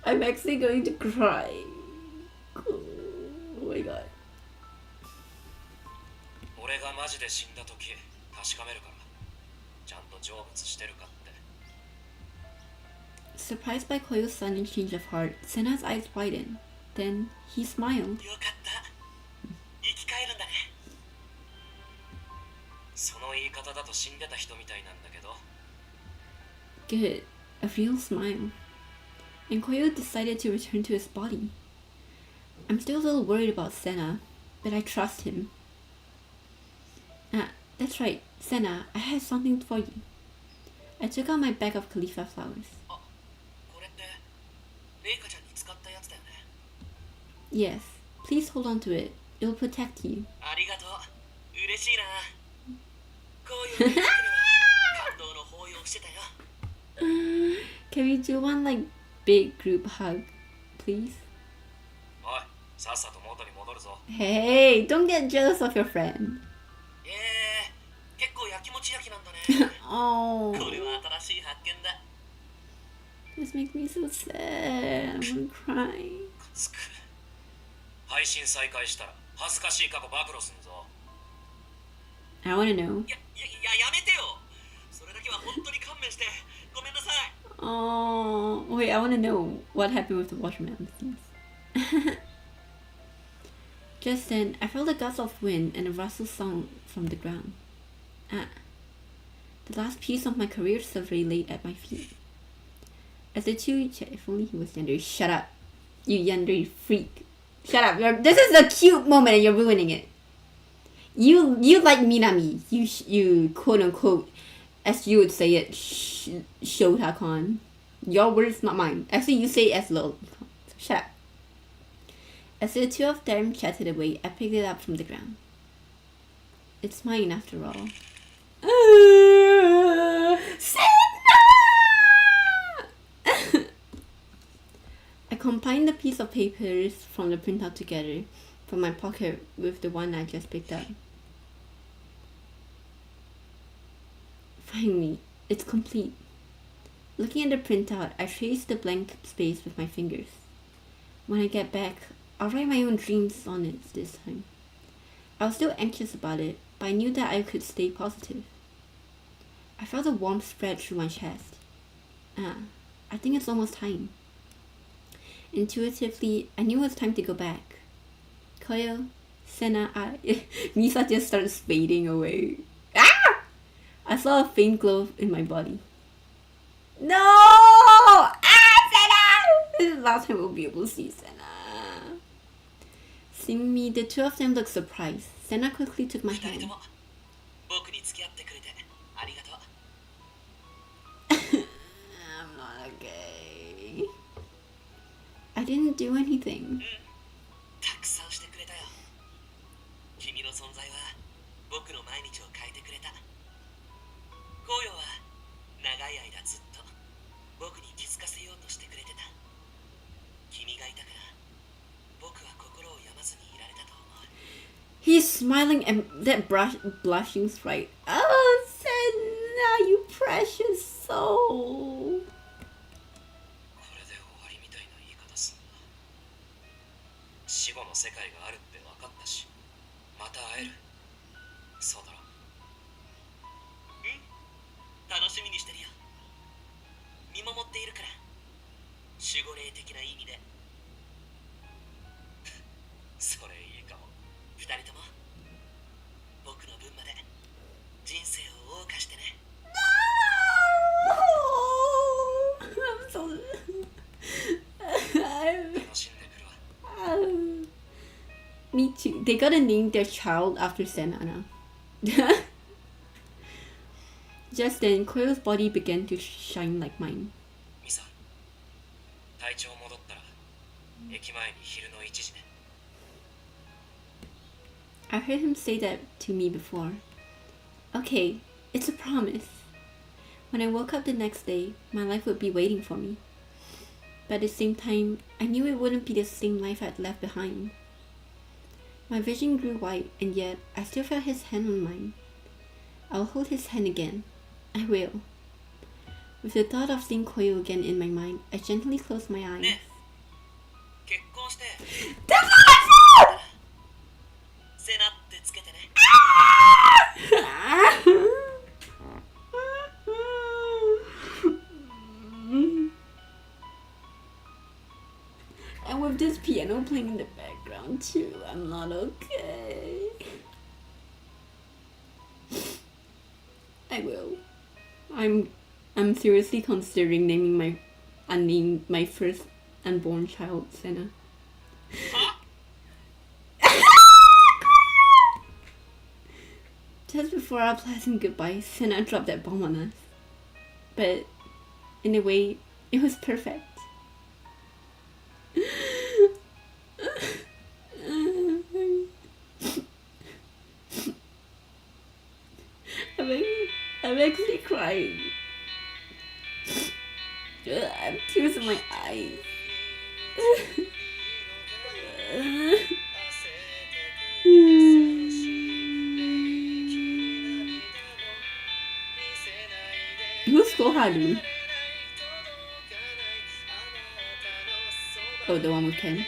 I'm actually going to cry. Oh my god. 俺がマジで死んだ時確かめるから。ちゃんと成仏してるかって。Surprised by Koyo's sudden change of heart, Senna's eyes widened. Then he smiled. よかった。生き返るんだね。その言い方だと死んでた人みたいなんだけど。 Good. A real smile. And Koyo decided to return to his body. I'm still a little worried about Senna, but I trust him. That's right, Senna, I have something for you. I took out my bag of Khalifa flowers. あ、これってレイカちゃんに使ったやつだよね。 Yes, please hold on to it. It'll protect you. ありがとう。嬉しいな。こういう時には感動の抱擁してたよ。Can we do one like big group hug, please? おい、さっさと元に戻るぞ。 Hey, don't get jealous of your friend. 結構やきもち焼きなんだね。 Oh, これは新しい発見だ。 this makes me so sad. I'm gonna cry. つく。配信再開したら恥ずかしい過去暴露すんぞ。 I wanna know. やめてよ。それだけは本当に勘弁して。ごめんなさい。 Oh, wait, I wanna know what happened with the watermelon things. Just then, I felt a gust of wind and a rustle sound from the ground. The last piece of my career survey laid at my feet. As the two, if only he was yandere. Shut up, you yandere freak. Shut up. This is a cute moment and you're ruining it. You like Minami. You quote unquote, as you would say it, Shota-con. Your words, not mine. Actually, you say it as lol. So shut up. As the two of them chatted away, I picked it up from the ground. It's mine after all. I combined the piece of papers from the printout together from my pocket with the one I just picked up. Finally, it's complete. Looking at the printout, I traced the blank space with my fingers. When I get back, I'll write my own dreams on it this time. I was still anxious about it, but I knew that I could stay positive. I felt a warmth spread through my chest. I think it's almost time. Intuitively, I knew it was time to go back. Koyo, Senna, Misa just starts fading away. Ah! I saw a faint glow in my body. No! Senna! This is the last time we'll be able to see Senna. Seeing me, the two of them looked surprised. Senna quickly took my hand. I'm not okay. I didn't do anything. たくさんしてくれたよ。君の存在は僕の毎日を変えてくれた。コウヨは長い間ずっと僕に気づかせようとしてくれてた。君がいたから僕は心を病まずにいられたと思う。 He's smiling and that blushing sprite. Oh, Senna, you precious soul. これで終わりみたいな言い方すんな。死後の世界があるって分かったし、また会える。そうだろ。楽しみにしてるよ。見守っているから。守護霊的な意味で。それいいかも。二人とも僕の分まで人生を謳歌してね。I'm so... 楽しんでくるわ。Me too. They gotta name their child after Senna now. Just then, Koyo's body began to shine like mine. ミサ、体調戻ったら駅前に昼の1時ね。I heard him say that to me before. Okay, it's a promise. When I woke up the next day, my life would be waiting for me. But at the same time, I knew it wouldn't be the same life I'd left behind. My vision grew wide, and yet I still felt his hand on mine. I'll hold his hand again. I will. With the thought of seeing Koyo again in my mind, I gently closed my eyes. ね、結婚して。 That's what I said! セナってつけてね。playing in the background too. I'm not okay. I will. I'm seriously considering naming my first unborn child Senna. Just before our pleasant goodbye, Senna dropped that bomb on us. But in a way, it was perfect. I'm actually crying. I have tears in my eyes. Who's Koharu? Oh, the one with Ken.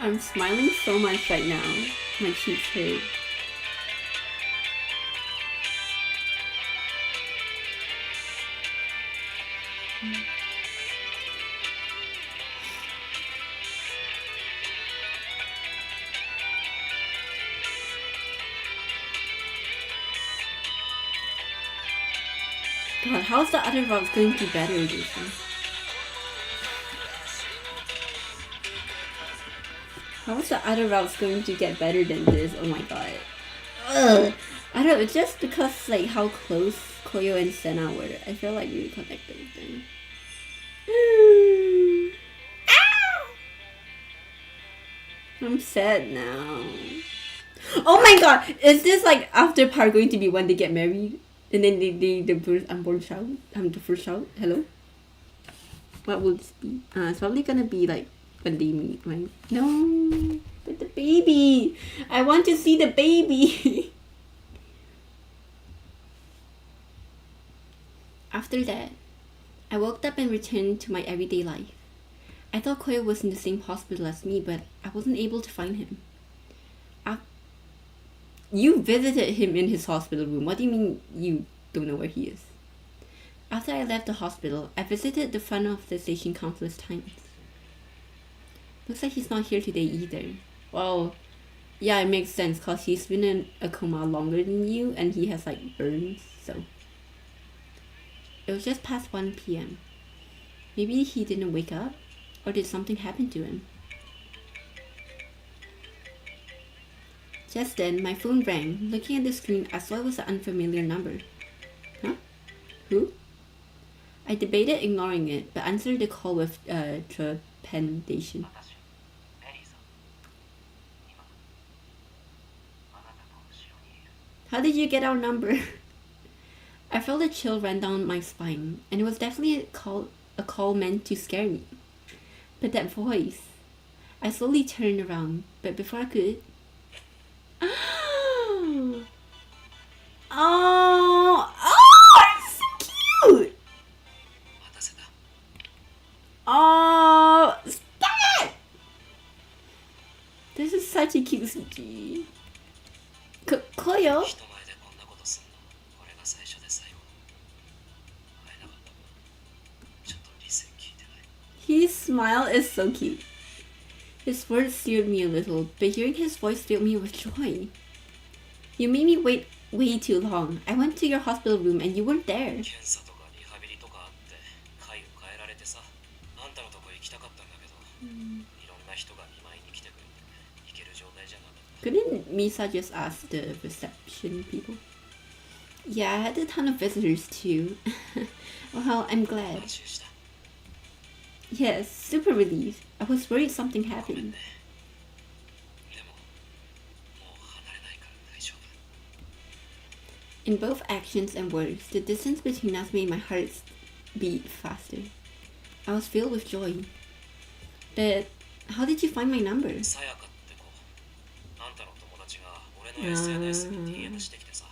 I'm smiling so much right now. My cheeks hurt. God, how's the other route going to be better this one? How's the other routes going to get better than this? Oh my god. Ugh. I don't know, just because like how close Koyo and Senna were, I feel like we connected with them. I'm sad now. Oh my god! Is this like after part going to be when they get married? And then the first unborn child? The first child? Hello? What will this be? It's probably gonna be like when they meet, right? No! But the baby! I want to see the baby! After that, I woke up and returned to my everyday life. I thought Koyo was in the same hospital as me, but I wasn't able to find him. You visited him in his hospital room. What do you mean you don't know where he is? After I left the hospital, I visited the front of the station countless times. Looks like he's not here today either. Well, yeah, it makes sense because he's been in a coma longer than you and he has like burns, so. It was just past 1 p.m. Maybe he didn't wake up, or did something happen to him? Just then, my phone rang. Looking at the screen, I saw it was an unfamiliar number. Huh? Who? I debated ignoring it, but answered the call with trepidation. How did you get our number? I felt a chill run down my spine, and it was definitely a call meant to scare me. But that voice... I slowly turned around, but before I could... It's so cute! Oh, stop! This is such a cute CG. Koyo? His smile is so cute. His words scared me a little, but hearing his voice filled me with joy. You made me wait way too long. I went to your hospital room and you weren't there. Couldn't Misa just ask the reception people? Yeah, I had a ton of visitors too. Well, I'm glad. Yes, super relieved. I was worried something happened. In both actions and words, the distance between us made my heart beat faster. I was filled with joy. But how did you find my number? さやかって子、あんたの友達が俺の SNS に DM してきてさ、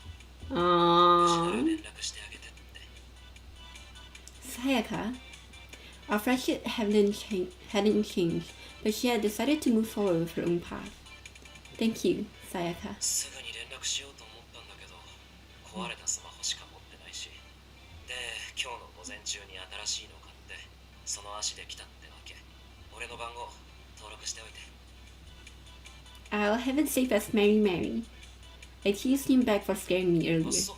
無事なら連絡してあげてって。 Sayaka? Our friendship hadn't changed, but she had decided to move forward with her own path. Thank you, Sayaka. すぐに連絡しようと思ったんだけど、壊れたスマホしか持ってないし。で、今日の午前中に新しいの買って、その足で来たってわけ。俺の番号登録しておいて。 I'll have it saved as Mary Mary. I teased him back for scaring me あ、 earlier. そう。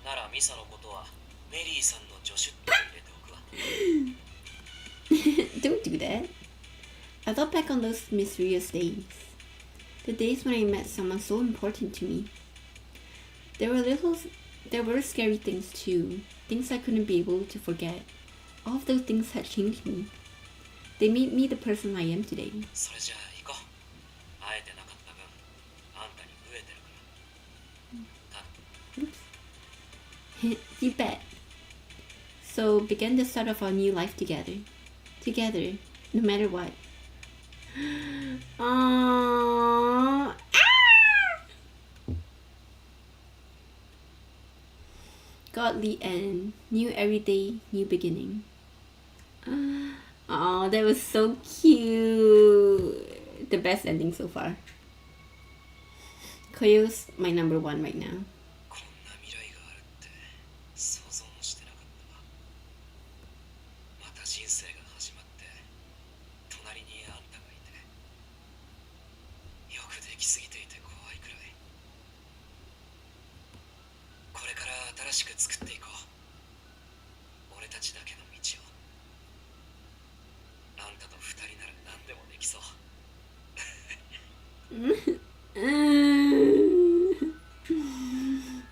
ならミサのことはメリーさんの助手って入れておくわ。 Don't do that. I thought back on those mysterious days. The days when I met someone so important to me. There were scary things too. Things I couldn't be able to forget. All of those things had changed me. They made me the person I am today. それじゃあ行こう。会えてなかった分、あんたに飢えてるから。You bet. So began the start of our new life together. Together, no matter what. Aww. Godly end. New everyday, new beginning. Oh, that was so cute. The best ending so far. Koyo's my number one right now. こんな未来があるって想像もしてなかったわ。また人生が始まって、隣にあんたがいて、よくできすぎていて怖いくらい。これから新しく作っていこう。俺たちだけの道を。あんたと二人なら何でもできそう。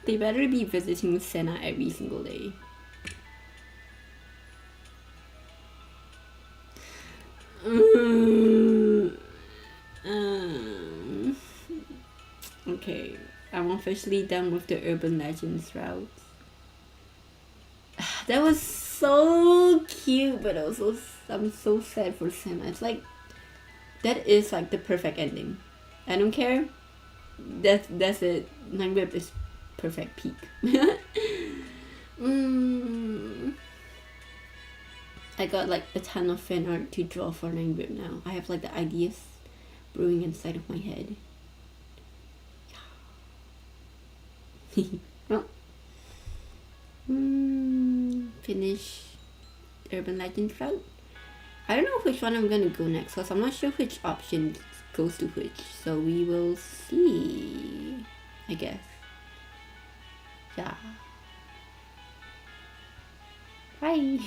They better be visiting Senna every single day. Okay, I'm officially done with the urban legends route. That was so cute, but also I'm so sad for Senna. It's like that is like the perfect ending. I don't care. That's it. 9-rip is perfect peak. I got like a ton of fan art to draw for 9-rip now. I have like the ideas brewing inside of my head. Well, finish Urban Legend route. I don't know which one I'm gonna go next because I'm not sure which option goes to which, so we will see, I guess. Yeah. Bye.